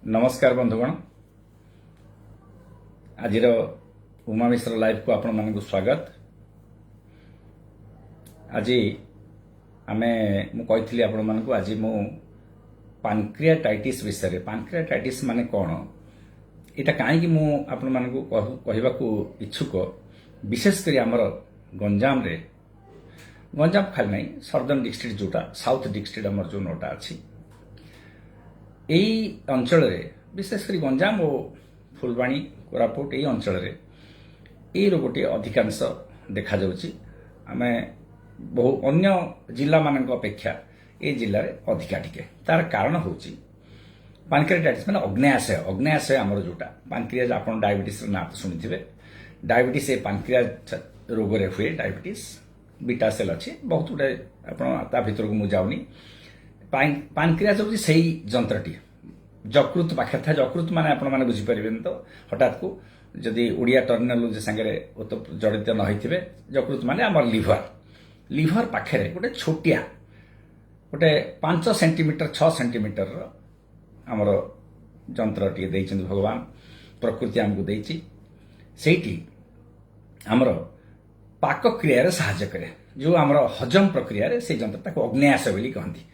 नमस्कार बंधुगण आज उमा मिश्र लाइव को आपण मानक स्वागत। आज आमे मु कही आपण मानक आज मु पैंक्रियाटाइटिस विषय पैंक्रियाटाइटिस माने कौन एटा कहीं मु आपण मानक कहवा इच्छुक विशेषकर आमर गंजाम रे गंजाम खाली नहीं सर्दर्न डिस्ट्रिक्ट जोटा साउथ डिस्ट्रिक्ट आमर जो नोटा अच्छी यही अंचल विशेषकर गंजाम और फुलबाणी कोरापुट यही अंचल यही रोगटी अधिकांश देखा जाउछि। आमे बहु अन्य जिला मानक अपेक्षा ए जिले में अधिका टिके तार कारण होछि पैंक्रियाटाइटिस माने अग्नेयाशय आमर जोटा पैंक्रियाज आपण डायबिटीज ना तो सुनिथिबे। डायबिटीज ए पैंक्रिया रोग रे हुए डायबिटीज बीटा सेल अच्छी बहुत गुटे आपण ता भीतर को मु जाउनी। पैंक्रियाज होछि सेही जंत्रटी यकृत पाखे था यकृत माने आपण माने बुझी परिबेन तो हठात को जदि ओडिया टर्मिनोलॉजी संगे जड़ित न होइथिबे यकृत माने हमर लिवर पाखे गोटे छोटिया गोटे 5 सेंटीमीटर 6 सेंटीमीटर हमर जंत्रटी दैछन भगवान प्रकृति हमको दैछि सेठी हमर पाक क्रिया रे सहायता करे जो हमर हजम प्रक्रिया रे से जंत्र ताको अग्नेयाशय बोली कहंती।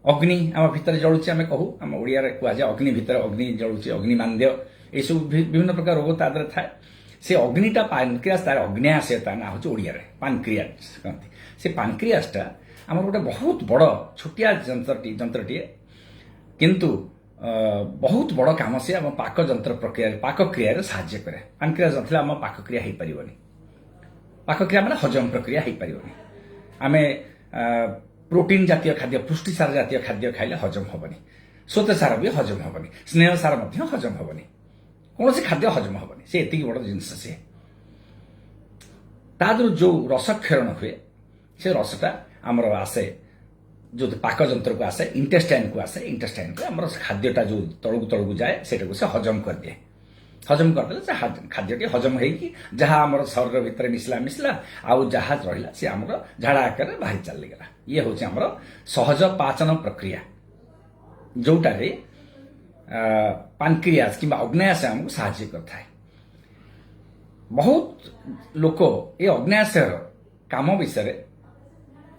अग्नि आम भितर जलुचे आम कहू आम ओडिया कहुए अग्नि भितर अग्नि जलुचे अग्निमांद्य ये सब विभिन्न प्रकार रोग तादर थाए से अग्निटा पैंक्रियास तार अग्नेयाशय ता ना होचे ओडिया रे पैंक्रियास कहंती। से पैंक्रियासटा आम गोटे बहुत बड़ छोटिया जंत्रटी किंतु बहुत बड़ काम से आम पाक जंत्र प्रक्रिया पाक क्रिया साहाय्य करे। पैंक्रियास नथिले आम पाक क्रिया हो पारिबनी। पाक क्रिया माने हजम प्रक्रिया हो पारिबनी। आमे प्रोटीन जातीय खाद्य पुष्टिसार जातीय खाद्य खाइले हजम हबनी। श्वेतसार भी हजम हबनी। स्नेहसार मध्य हजम हबनी। कौन से खाद्य हजम हबनी से एति बड़ जिनस से तादर जो रसक्षरण हुए से रसटा आमर आसे जो पाक जंत्र को आसे इंटेस्टाइन को आसे इंटेस्टाइन को आमर खाद्यटा जो तळकु जाए सेटा से हजम कर दिए। हजम करदेले से खाद्यटी हजम होगी जहाँ आमर शरीर भितर मिसला आउ जहाँ रहा सी आमर झाड़ा आकार बाहरी चली गला। ये हूँ आमर सहज पाचन प्रक्रिया जोटारे पैंक्रियास कि अग्नेयाशय आमको साहाय्य करता है। बहुत लोक ये अग्नेयाशय काम विषय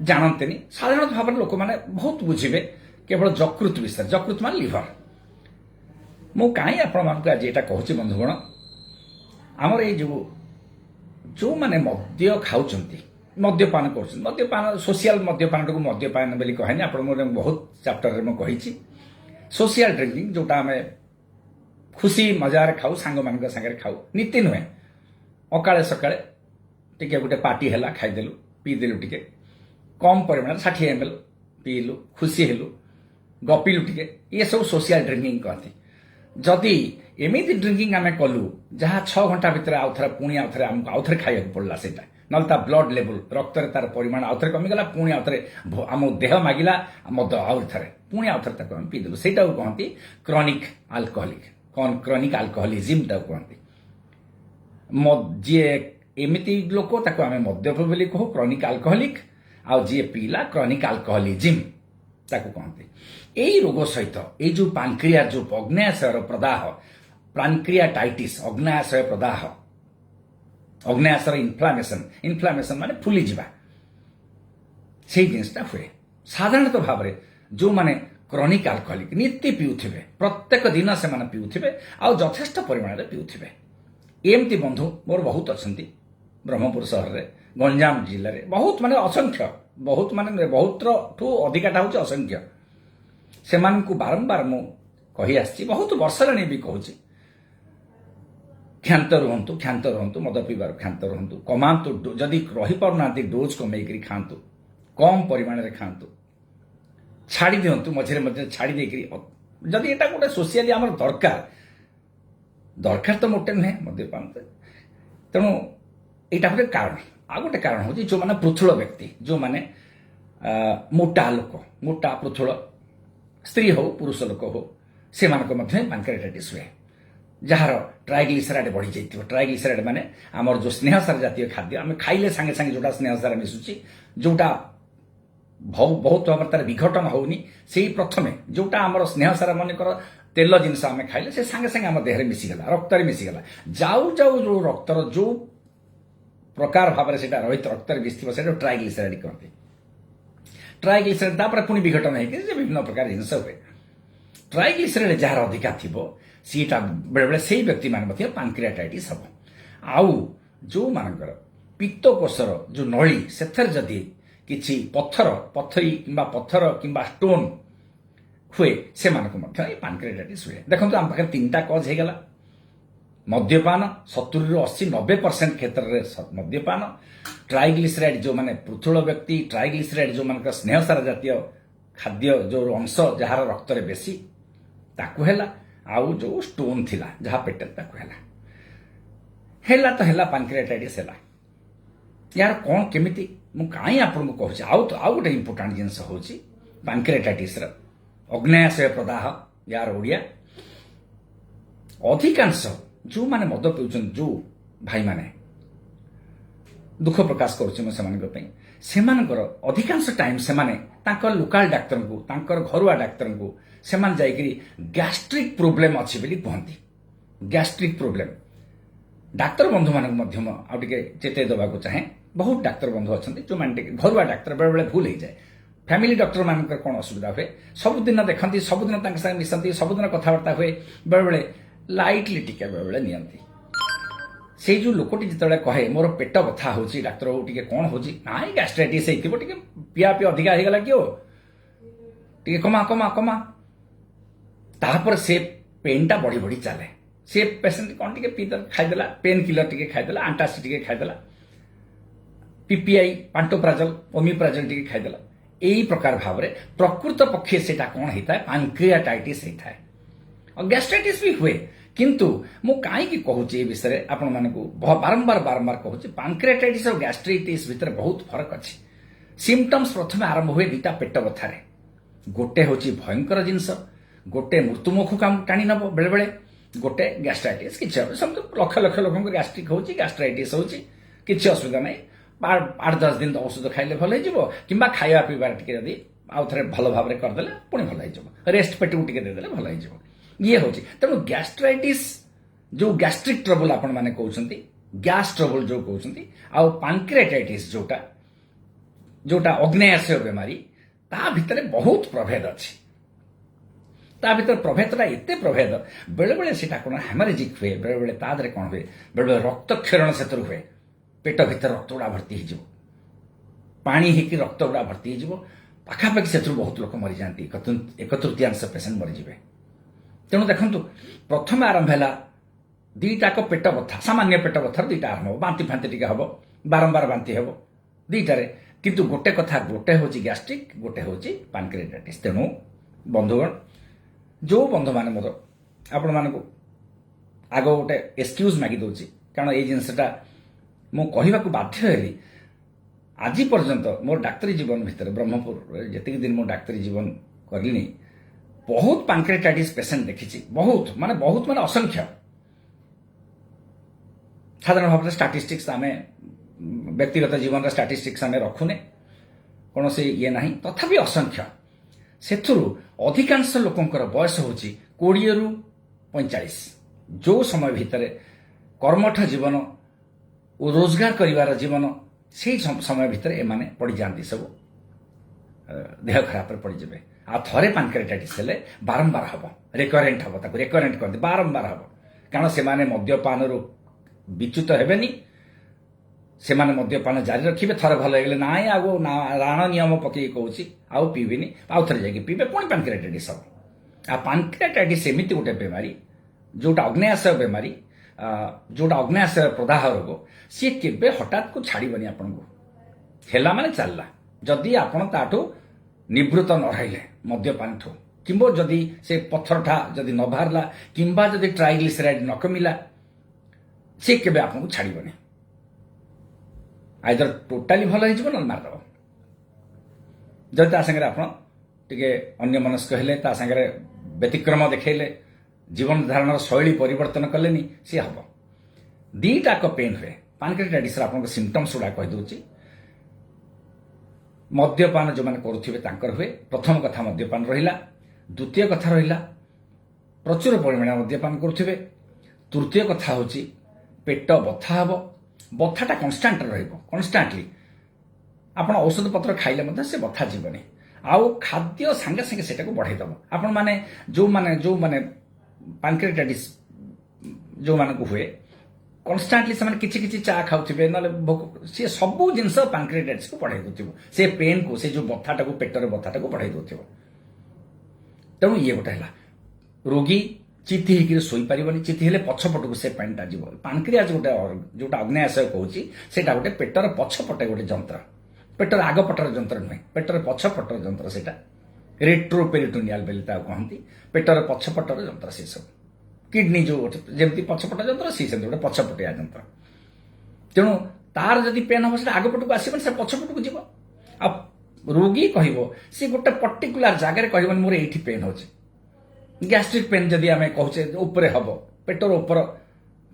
जानते साधारण भाव लोक मैंने बहुत बुझे केवल यकृत विषय यकृत मान लिवर मु कहीं आपण आज यहाँ कहूँ बंधुगण आमर ये जो माने मद्य खाऊँ मद्यपान कर मद्यपान सोशियाल मद्यपान को मद्यपान बोली कहनी आप बहुत चैप्टर में कही सोशियाल ड्रिंकिंग जोटा आम खुशी मजार खाऊ सांग मान सागर खाऊ नीति नुहे अकाले सकाଳେ टिके गोटे पार्टी है खाईदेलु पीदेलु टिके कम परिमाण 60 ml पीलु खुशी हेलु गपिलु टिके ये सब सोशियाल ड्रिंकिंग कहती। जदि एमती ड्रिंकिंग आम कलु जहाँ 6 घंटा भितर आउ थे पुणी आउ थे आमको आउ थे खाइबा पड़ला सेटा ना ब्लड लेवल रक्त तार परिमाण आउ थे कमिगला पुणी आउ थे आम देह मागिला मद आउ थे पुणी आउ थे पीदेलु सेटा कहती क्रॉनिक अल्कोहलिक क्रॉनिक अल्कोहलिज्म कहती। जी एमती लोक आम मद्यप बोली कहू क्रॉनिक अल्कोहलिक आउ जी पीला क्रॉनिक अल्कोहलिज्म ताको कहते। यही रोग सहित ये जो पैंक्रिया जो अग्नेयाशय प्रदाह पैंक्रियाटाइटिस अग्नेयाशय प्रदाह अग्नेयाशय इनफ्लामेशन माने फुली जीवा से जिनटा हुए साधारणतः भाव में जो माने क्रॉनिक अल्कोहलिक नीति पीउथिबे प्रत्येक दिन से माने पीउथिबे आ यथेष्ट परिमाण रे पीउथिबे। एमती बंधु मोर बहुत अच्छी ब्रह्मपुर सहर रे गंजाम जिले में बहुत माने असंख्य बहुत माने बहुत ठू अधिकाटा हूँ असंख्य से बारंबार मु कही आसी बहुत वर्ष लाणी भी कहूँ क्षांत रुहतु मद पीबार क्षांत रुहतु कमातु जदि रही पारना डोज कमेकरी खातु कम परिमाण रे खातु छाड़ी दिंतु मझे मझे छाड़ी देकरी जदि एटा गोटे सोशियाली आमर दरकार तो मोटे नुहे मद्यपान तेणु यहाँ गोटे कारण आ गोटे कारण हूँ जो मैंने पृथुल व्यक्ति जो मैंने मोटा लोक मोटा पृथुल स्त्री हो पुरुष लोक हो से पैंक्रियाटाइटिस हुए जार ट्राइग्लिसराइड बढ़ी जाइए। ट्राइग्लिसराइड माने आमर जो स्नेहसार जातीय खाद्य आम खाइले सांगे सांगे जोटा स्नेहसार मिसुची जोटा ବହୁତ ଭାବରେ ତାର ବିଘଟନ ହେଉନି ସେଇ ପ୍ରଥମେ ଯେଉଁଟା ଆମର ସ୍ନେହ ସାରା ମନେକର ତେଲ ଜିନିଷ ଆମେ ଖାଇଲେ ସେ ସାଙ୍ଗେ ସାଙ୍ଗେ ଆମ ଦେହରେ ମିଶିଗଲା ରକ୍ତରେ ମିଶିଗଲା ଯାଉ ଯାଉ ଯେଉଁ ରକ୍ତର ଯେଉଁ ପ୍ରକାର ଭାବରେ ସେଇଟା ରହିତ ରକ୍ତରେ ମିଶିଥିବ ସେଇଟା ଟ୍ରାଇଗ୍ଲିସେରାଇଡ୍ କହନ୍ତି ଟ୍ରାଇଗ୍ଲିସେରାଇଡ୍ ତାପରେ ପୁଣି ବିଘଟନ ହେଇକି ଯେ ବିଭିନ୍ନ ପ୍ରକାର ଜିନିଷ ହୁଏ ଟ୍ରାଇଗ୍ଲିସେରାଇଡ୍ ଯାହାର ଅଧିକା ଥିବ ସେଇଟା ବେଳେବେଳେ ସେଇ ବ୍ୟକ୍ତିମାନେ ମଧ୍ୟ ପାନକ୍ରିଆଟାଇଟିସ୍ ହେବ ଆଉ ଯେଉଁମାନଙ୍କର ପିତ୍ତକୋଷର ଯେଉଁ ନଳୀ ସେଥିରେ ଯଦି କିଛି ପଥରୀ କିମ୍ବା ଷ୍ଟୋନ୍ ହୁଏ ସେମାନଙ୍କୁ ମଧ୍ୟ ଏଇ ପାନକ୍ରିଆଟାଇଟିସ୍ ହୁଏ ଦେଖନ୍ତୁ ଆମ ପାଖରେ 3ଟା କଜ୍ ହେଇଗଲା ମଦ୍ୟପାନ 70ରୁ 80-90% କ୍ଷେତ୍ରରେ ମଦ୍ୟପାନ ଟ୍ରାଇଗ୍ଲିସେରାଇଡ୍ ଯେଉଁମାନେ ପୃଥୁଳ ବ୍ୟକ୍ତି ଟ୍ରାଇଗ୍ଲିସେରାଇଡ୍ ଯେଉଁମାନଙ୍କର ସ୍ନେହସାର ଜାତୀୟ ଖାଦ୍ୟ ଯେଉଁ ଅଂଶ ଯାହାର ରକ୍ତରେ ବେଶୀ ତାକୁ ହେଲା ଆଉ ଯେଉଁ ଷ୍ଟୋନ୍ ଥିଲା ଯାହା ପେଟରେ ତାକୁ ହେଲା ତ ହେଲା ପାନକ୍ରିଆଟାଇଟିସ୍ ହେଲା यार कौन केमिति मु काई आपको कहूँ आउ गोटे इंपोर्टाट जिनस हूँ पानक्रियाटाइटिस अग्नाशय प्रदाह यार ओडिया अधिकांश जो माने मद पीउछन जो भाई माने दुख प्रकाश करूँ अधिकांश टाइम से लोकाल डाक्तर को घरुआ डाक्तर को सेमान जाइकरी गैस्ट्रिक प्रोब्लेम अच्छी बोली कहती गैस्ट्रिक प्रोब्लेम डाक्तर बंधु मानक आउ टिके चेतई देवाक चाहे बहुत डाक्तर बंधु अच्छा जो मैंने घरुआ डाक्तर बेले बेले भूल हो जाए फैमिली डॉक्टर मान कौन असुविधा हुए सबुदिन देखती सबुदिन मिशंती सबुदिन कथबार्ता हुए बेले बेले लाइटली टिके बेले बेले नियंती से जो लोकटी जिते कहे मोर पेट बथा हो डाक्तर हो टे कौन हो गैस्ट्राइटिस होती पिया पी अधिका हो गला कि कमा कमा कमा तापर से पेन टा बढ़ी बढ़ी चले से पेसेंट कौन टे पी खाईदेला पेन किलर टे खाईदेला आंटासिड टे खाईदेला पीपीआई पांटोप्राजल ओमिप्राजल टे खाईदेला यही प्रकार भाव में प्रकृत पक्षे से कौन होता है पानक्रियाटाइटिस होता है और गैस्ट्राइटिस भी हुए किंतु मु कहीं कहूँ विषय आपण मानक बारंबार बारंबार कहूँ पानक्रियाटाइटिस और गैस्ट्राइटिस भितर बहुत फरक अच्छी सिम्पटम्स प्रथम आरंभ हुए 2टा पेट बथारे गोटे हूँ भयंकर जिनस गोटे मृत्युमुख काम टाणी नब बेले बेले गोटे गैस्ट्राइटिस किसी लक्ष लक्ष लोक गैस्ट्रिक हो गैस्ट्राइटिस हो किसी असुविधा नहीं 8-10 दिन औषध खाइले भल हो कि खाଇବା पीबार टी आउ थे भल भाव में करदे पुणी भल हो रेस्ट पेट को टी देदेले भल हो ये हूँ तेणु गैस्ट्राइटिस जो गैस्ट्रिक ट्रबल आपण मैंने कहते गैस ट्रबल जो कहते आउ पानक्रियाटाइटिस जोटा जोटा अग्नाशय बेमारी ता भितर बहुत प्रभेद अच्छी ता भीतर प्रभेदटा एत प्रभेद बेले बेले से कौन हेमरेजिक हुए बेले बेले ता देहरे कौन हुए बेले बेले रक्त क्षरण से हुए पेट भीतर रक्त गुड़ा भर्ती हो पानी होकर रक्त गुड़ा भर्ती हो पाखापाखि से बहुत लोक मरी जाती 1/3 पेसेंट मरीजे तेणु देखु प्रथम आरंभ है 2टाक पेट बथा सामान्य पेट बथार 2टा आरंभ हो बांति फांति टी हम बारंबार बांति हम 2टारे किंतु गोटे कथा गोटे हूँ गैस्ट्रिक गोटे हूँ पानक्रियाटाइटिस तेणु बंधुगण जो बंधु मैंने मोर आपण मानक आग गोटे एक्सक्यूज मागी दौर कारण ये जिनसटा मु कहवा बाध्य हेली आज पर्यंत मोर डाक्तरी जीवन भितर ब्रह्मपुर जी दिन मो डाक्तरी जीवन करली बहुत पानक्रियाटाइटिस पेसेंट देखी बहुत माने असंख्य साधारण भाव में स्टाटिस्टिक्स आम व्यक्तिगत जीवन स्टाटिस्टिक्स आम रखुने कौन से ये ना तथापि असंख्य से अधिकांश लोकंर बयस हूँ 20 ରୁ 45 जो समय भितर कर्मठ जीवन और रोजगार करिवार जीवन से समय भितर एमाने पड़ जाती सब देह खराब पड़े आ थरे पानक्रियाटाइटिस हेले बारंबार हम रेकरेंट हम ताको रेकरेंट करते बारंबार हम कारण से मद्यपान विच्युत हेबेनी से मद्यपान जारी रखिए थरे भल हो ना आगो राण नियम पकई कौच आउ पीबेनी आउ थे जाकि पीबे पुणी पानक्रियाटाइटिस हम आ पानक्रियाटाइटिस एमती गोटे बेमारी जोटा अग्नाशय बेमारी जोटा अग्नाशय प्रदाह रोग सी केबे हठात को छाड़बनी आपन को हेला माने चलला जदि आपण ताठू निवृत्त न रहिले मद्यपान ठू किंबा जदि से पत्थर ठा जदि न बाहरला किंबा जदि ट्राइग्लिसराइड न कमिला से केबे आपन को छाड़बनी आइदर टोटाली भल हो मारदेव जदि ता संगे आपण टिके अन्य मनस्क हेले ता संगे व्यतिक्रम देखले जीवन धारण शैली परिवर्तन कले सी हम 2टाक पेन हुए पानक्रियाटाइटिस आपन सिम्पटम्स गुड़ा कहीदे मद्यपान जो मैंने करुवे तांकर हुए। प्रथम कथा मद्यपान रहिला। द्वितीय कथा रहिला प्रचुर परिमाण मद्यपान करुवे। तृतीय कथा होची पेट बथा हबो। बथाटा कन्स्टांट रहिबो। कन्स्टांटली आपण औषध पत्र खाइले मध्य से बथा जीवनी। आउ खाद्य संगे संगे सेटा को बढ़ाई दबो। आपण माने जो माने पैंक्रियाटाइटिस जो माने को हुए कन्स्टांटली से किछि किछि चा खाउथिबे नले से सब जिनस पैंक्रियाटाइटिस को बढ़ाई दोथिबो। से पेन को से जो बथाटा को पेटर बथाटा को बढ़ाई दोथिबो। तेणु ये गोटे है रोगी चिति होकर शोई पारिबनी। चिति हेले पछपटू से पेनटा जीव। पैंक्रियाज गोटे जोटा अग्नाशय कहूँ से गोटे पेटर पछपटे गोटे जंत्र। पेटर आगपटर जंत्र नुहे पेटर पछपटर जंत्र से रेट्रोपेरिटोनियल बेली कहती। पेटर पछपटर जंत्र से सब किडनी जो जमी पछपट जंत्र सी गोटे पछपटिया जंत्र। तेणु तार जदि पेन हम से आगपटू आसबन से पछपटू को जीव। आ रोगी कह सी गोटे पर्टिकुलर जगार कह मोर ये पेन हो। गैस्ट्रिक पेन जदि आम कहे उपरे हम पेटर उपर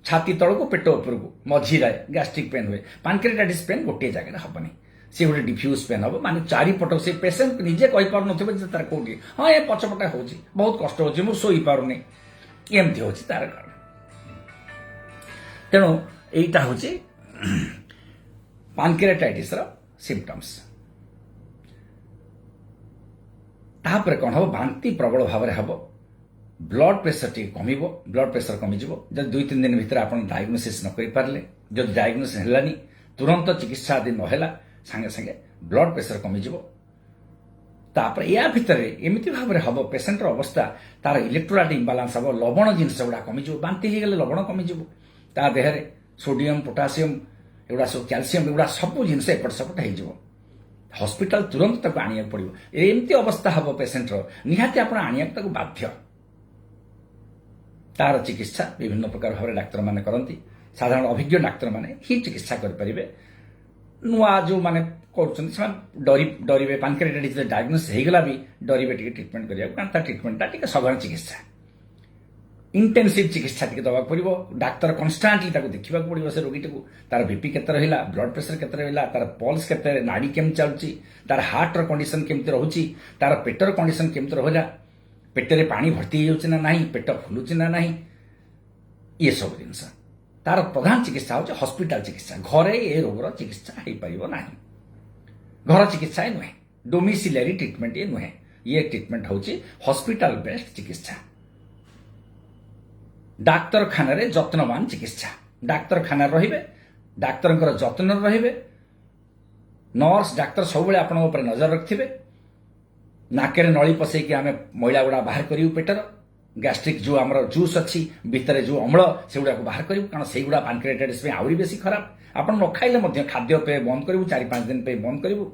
छाती तल को पेट उपर को मझीरे गैस्ट्रिक पेन हुए। पैंक्रियाटाइटिस पेन गोटे जगह हेनी सी गोटे डिफ्यूज पेन हम माने चारिपट से पेसेंट निजे कही पार नार कौटी हाँ ये पछपटा हो बहुत कष्ट हो शोई पारुनी एमती हो तार कारण। तेणु यहीटा हूँ पैंक्रियाटाइटिस सिम्पटम्स। तापर कौन हम बांति प्रबल भाव में हम ब्लड प्रेशर टी कम ब्लड प्रेशर कमिज जब 2-3 दिन भितर आप डायग्नोसिस न कर पारे जब डायग्नोसिस है तुरंत चिकित्सा आदि नहला सांगे सांगे ब्लड प्रेशर कमिज। तापर या भितर एमती भाव में हम पेसेंट अवस्था तार इलेक्ट्रोलाइट इम्बालांस हम लवण जिनस गुड़ा कमिज। बांति हो गले लवण कमिज ता देहरे सोडियम पोटासियम एगुड़ा सब कैल्सीयम एगुड़ा सब जिनस एपट सेपट हो हॉस्पिटल तुरंत तक आनिया पड़ो। एमती अवस्था हम पेसेंटर निहाती आप आनिया बाध्य। तार चिकित्सा विभिन्न प्रकार भाव डाक्तर माने करती। साधारण अभिज्ञ डाक्तर माने ही चिकित्सा करें। नुआ जो माने डरे पैंक्रियाटाइटिस डायग्नोसिस होगला भी डरे ट्रिटमेंट करा ट्रिटमेंटा टी सघन चिकित्सा इंटेंसिव चिकित्सा टी दवा पड़ो। डाक्तर कन्स्टांटली देखा पड़ो से रोगी को तार बीपी केते रहिला ब्लड प्रेशर केते रहिला तार पल्स केते नाड़ी केम चलुची तार हार्ट रो कंडीशन केमती रहुची तार पेटर कंडीशन केमती रहिला पेटरे पानी भर्ती हो ना नहीं पेट फुलुची ना नहीं ये सब जिनस तार प्रधान चिकित्सा हो हॉस्पिटल चिकित्सा। घरे ये रोगर चिकित्सा हो पार ना घर चिकित्सा नुहे डोमिसिलियरी ट्रिटमेंट ये नुहे ये ट्रिटमेंट हूँ हॉस्पिटल बेस्ड चिकित्सा। डाक्तरखाना रे जत्नवान चिकित्सा डाक्तरखाना रहिबे डाक्तर जत्न रहिबे नर्स डाक्तर सब बेले आपन ऊपर नजर रखिबे। नाकेरे नली पसैकी आम मैला गुड़ा बाहर करूँ पेटर गैस्ट्रिक जो आम जूस अच्छी भितर जो अम्ल से गुड़ा बाहर करूँ कारण से गुड़ा पैंक्रियाटाइटिस आहरी बेसी खराब। आप न खाइले खाद्य पेय बंद करूँ 4-5 दिन पे बंद करूँ।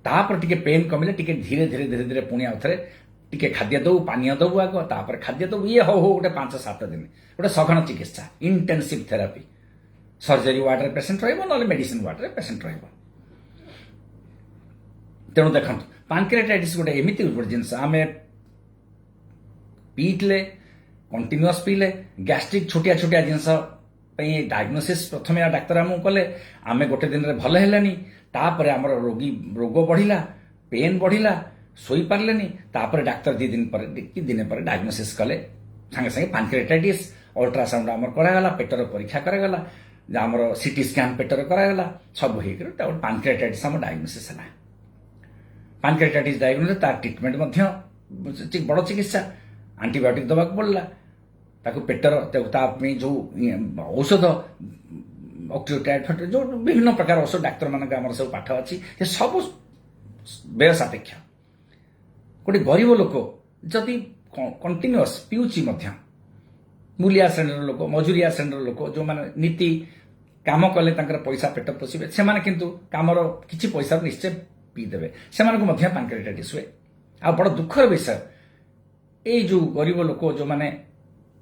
तापर टिके पेन कमिले टिके धीरे धीरे धीरे धीरे पुणी आउ थे टिके खाद्य दऊ पानीय दऊ आग तापर खाद्य दऊ ये हो गोटे 5-7 दिन गोटे सघन चिकित्सा इंटेंसिव थेरापी। सर्जरी वार्ड रे पेसेंट रहिबो न मेडिसिन वार्ड रे पेसेंट रहिबो। तेणु देखो पैंक्रियाटाइटिस गोटे एमती जिनस आम पीले कंटिन्यूअस पीले गैस्ट्रिक छोटिया छोटिया जिनस डायग्नोसिस प्रथम डाक्तर आमको कले आम गोटे दिन में भल है तापर आम रोगी रोग बढ़िला पेन बढ़िला शोई पारे तापर डाक्तर 2 दिन पर कि दिन पर डायग्नोसिस कले सांगे सांगे पैंक्रियाटाइटिस अल्ट्रासाउंड आम करागला पेटर परीक्षा करागला आमर सीटी स्कैन पेटर करागला सब हो पैंक्रियाटाइटिस आम डायग्नोसिस है। पैंक्रियाटाइटिस डायग्नोसिस तार ट्रिटमेंट बड़ चिकित्सा एंटीबायोटिक दवा पड़ला ताको पेटर जो औषध ऑक्सीटाइड जो विभिन्न प्रकार औषध डाक्तर मान सब पाठ अच्छी सब व्यय सापेक्ष। गोटे गरीब लोक जदि कंटिन्यूअस पिउची मूलिया श्रेणी लोक मजुरिया श्रेणी लोक जो माने नीति काम कले पैसा पेट पोषे से किंतु कामर किसी पैसा निश्चय पीदेवे से पैंक्रियाटाइटिस हुए। आ बड़ दुखर विषय ये जो गरीब लोक जो माने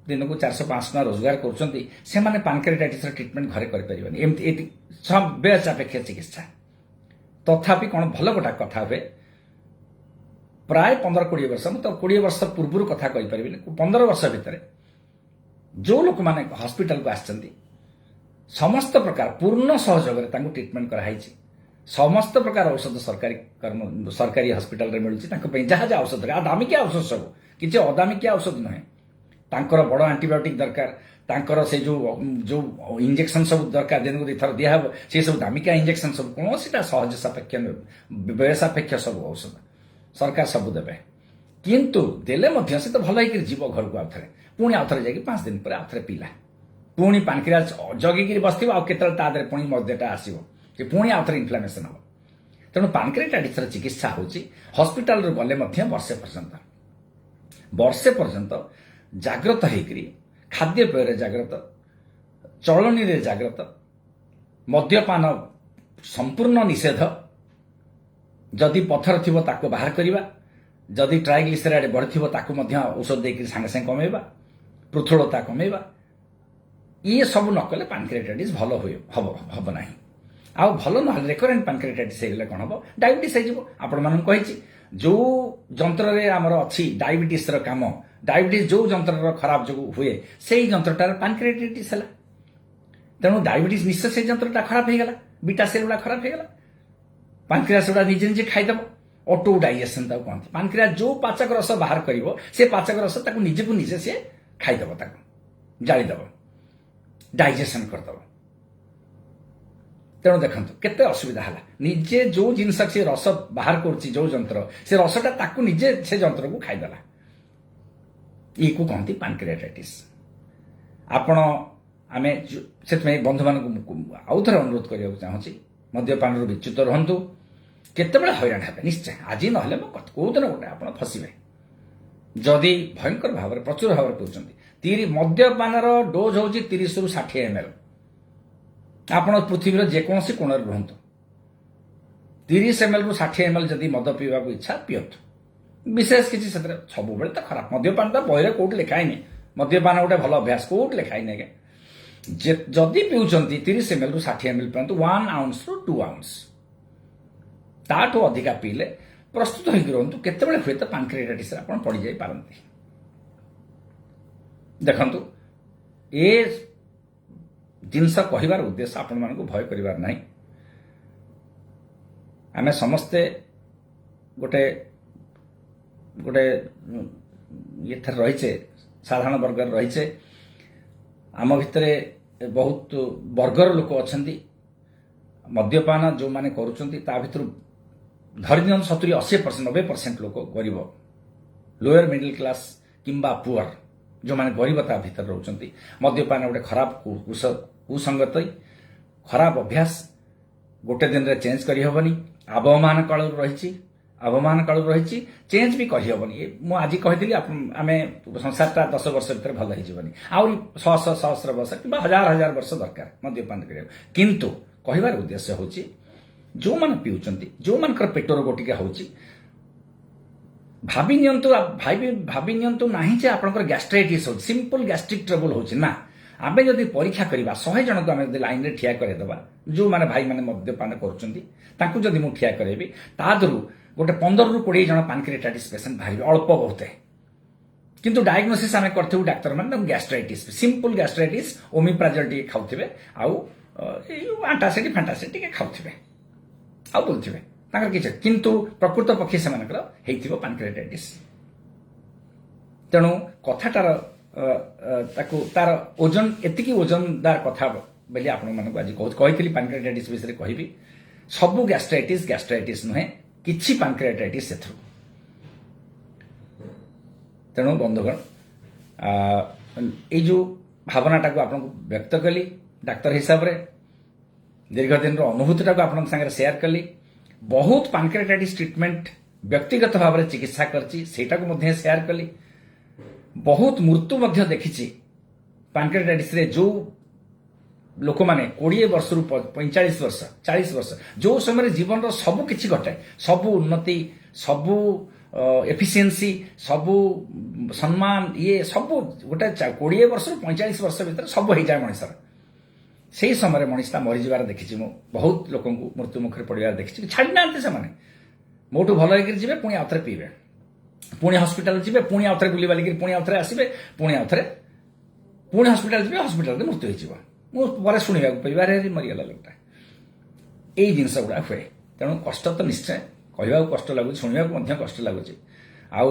दिन को 400-500 टका रोजगार कर पैंक्रियाटाइटिस ट्रिटमेंट घरे करें सब व्यय सापेक्ष चिकित्सा। तथापि कौन भल गोटा कथा हुए प्राय 15-20 वर्ष तो 20 वर्ष पूर्व कथा कहीपर 15 वर्ष भितर जो लोक मैंने हॉस्पिटल को आसचंती समस्त प्रकार पूर्ण सहयोग ट्रिटमेंट कराई समस्त प्रकार औषध सरकारी हस्पिटाल मिलूँ जहाँ जहाँ औषध दामिकिया औषध सब किसी अदामिकिया औषध नुहे तांकर बड़ आंटीबायोटिक दरकार तांकर से जो इंजेक्शन सब दरकार दिन को थर दिहब से सब दामिका इंजेक्शन सब कौन सीटा सहज सापेक्ष व्यय सापेक्ष सब औषध सरकार सब देवे किंतु देले से तो भल होकर जीव घर को आउ थे पुणी आउ थे जाकि 5 दिन पर आउ थे पीला पुणी पानक्रियास जगिकी बस आते पुणी मध्यटा आसो कि पुणी आउ थे इनफ्लामेसन हम तेणु पानक्रियाटाइटिस चिकित्सा होची हॉस्पिटल गले वर्षे पर्यंत जाग्रत होकर खाद्य पेय जाग्रत चलनी रे जाग्रत मद्यपान संपूर्ण निषेध जदि पथर थी ताको बाहर करवा जदि ट्राइग्लिसराइड बढ़ी ताको औषध देकर सांगे सांगे कमेवा पृथुलता कमेवा ये सब न कले पानक्रियाटाइटिस भल हम ना आउ भल ना रेकरेंट पानक्रियाटाइटिस होगले कौन हम डायबिटीज हो जो जंत्र रे आमर अच्छी डायबिटीज काम डायबिटीज जो जंत्र खराब जो हुए से जंत्रटार पानक्रियाटाइटिस है तेणु डायबिटीज निश्चय से जंत्रटा खराब हो गला बीटा सेल गुड़ा खराब हो गला पानक्रियास गुड़ा निजे निजे खाईदेव ऑटो डाइजेशन कहते पानक्रियास जो पाचक रस बाहर कर से पाचक रस निजे को निजे सी खाईदेव जालीदेव डाइजेशन करदेव तेणु देखो केते असुविधा है निजे जो जिनस से रस बाहर कर जो जंत्र से रसटा निजे से जंत्र को खाईदेला ये को कहती पानक्रियाटाइटिस आपण आमे से बंधु मान आउ थे अनुरोध करने चाहूँगी मद्यपान विच्युत रुहतु केतबेले हैरान हे निश्चय आज ना कौ दिन गोटे आप फसवे जदि भयंकर भाव में प्रचुर भाव में पीछे मद्यपान डोज हूँ 30 ରୁ 60 ml आप पृथ्वी जेकोसी कोण रुहतु 30 ml ରୁ 60 ml जदि मद पीवा इच्छा पीयतु विशेष किसी सब तो खराब मद्यपान तो बही कौट लिखाई मद्यपान गोटे भल अभ्यास कौट लिखाई नहीं जदि पीउछंती 30 ml ରୁ 60 ml पियंतु 1 ounce ରୁ 2 ounce ताठू अधिका पीले प्रस्तुत होकर रुहतु केतेबेले हुए तो पानक्रियाटाइटिस आप पड़ जाई पारंती देखंतु ए जिनस कहिबार उद्देश्य आपण मानकु भय करिवार नाही आमे समस्ते गोटे गोटे ये थर रहीचे साधारण वर्गर रहीचे आम भितरे बहुत वर्गर लोक अच्छी मद्यपान जो माने करुचंती ता भितर धरी दिन 70-80% 90% लोक गरीब लोअर मिडिल क्लास किंबा पुअर जो माने गरीबता भितर रहउचंती मद्यपान गोटे खराब कुसंगत खराब अभ्यास गोटे दिन रे चेंज करि हबनी आबहमान काल रही चेंज भी करि हबनी मु आज कहिदिली आमे संसारटा 10 वर्ष भितर भल हो जीवनी आउरी सहस्र वर्ष कि हजार वर्ष दरकार मद्यपान करिया किंतु कहिबार उद्देश्य होची जो मान पिउचंती जो मानकर पेटर गोटिका होची भाभी नियंतु नहीं जे आपनकर गैस्ट्राइटिस हो सिंपल गैस्ट्रिक ट्रबल होची ना आमे जदि परीक्षा करबा 100 जन को आमे जदि लाइन रे ठिया करे दबा जो माने भाई माने मद्यपान करचंती ताकू जदि मु ठिया करेबी तादरु गोटे 15 ରୁ 20 जन पानक्रियाटाइटिस पेशेंट बाहर अल्प बहुत है किंतु डायग्नोसिस आमे करथु डाक्टर माने गैस्ट्राइटिस सिंपल गैस्ट्राइटिस ओमिप्राजोल टी खाउथिबे आउ आंटासिड फैंटासिड टी खाउथिबे आउ बोलथिबे ताकर किछ किंतु प्रकृत पक्षी से मानकर हेइथिबो पानक्रियाटाइटिस तेणु कथाटार ताकू तार ओजन एतिकी ओजनदार कथा बोली आपण मानक आज कहिथिली पानक्रियाटाइटिस विषय कहबी सबु गैस्ट्राइटिस नुहे किछि पानक्रियाटाइटिस सेथु तेणु बंधुगण ये जो भावनाटा को आपको व्यक्त कली डाक्तर हिसाब रे दीर्घ दिन अनुभूतिटा को आपन संगे शेयर कली बहुत पानक्रियाटाइटिस ट्रीटमेंट व्यक्तिगत भाव में चिकित्सा करची सेटा को मध्य शेयर कली बहुत मृत्यु मध्य देखिछि पानक्रियाटाइटिस रे जो लोक माने 20 वर्ष रु 45 वर्ष 40 वर्ष जो समय जीवन रो सब किछि घटे सब उन्नति सब एफिशिएंसी सब सम्मान ये सब गोटे 20 वर्ष रु 45 वर्ष भीतर सब हो जाए मनुष्य से समय मनीषा मरी जावार देखी बहुत लोक मृत्यु मुखर पड़ार देखी छाड़ी ना से मोटू भल होकर पुणी आउ थे पीबे पुणी हस्पिटाल जी पुणी आउ थे बुली बालिक पुणी आउ थे आसवे पुणी आउ थे पुणी हस्पिटाल जी हस्पिटाल मृत्यु हो शुणा परिवार मरीगला लोकटा ଏଇ ଜିନିଷ ଗୁଡ଼ା ହୁଏ। ତେଣୁ କଷ୍ଟ ତ ନିଶ୍ଚୟ, କହିବାକୁ କଷ୍ଟ ଲାଗୁଛି, ଶୁଣିବାକୁ ମଧ୍ୟ କଷ୍ଟ ଲାଗୁଛି, ଆଉ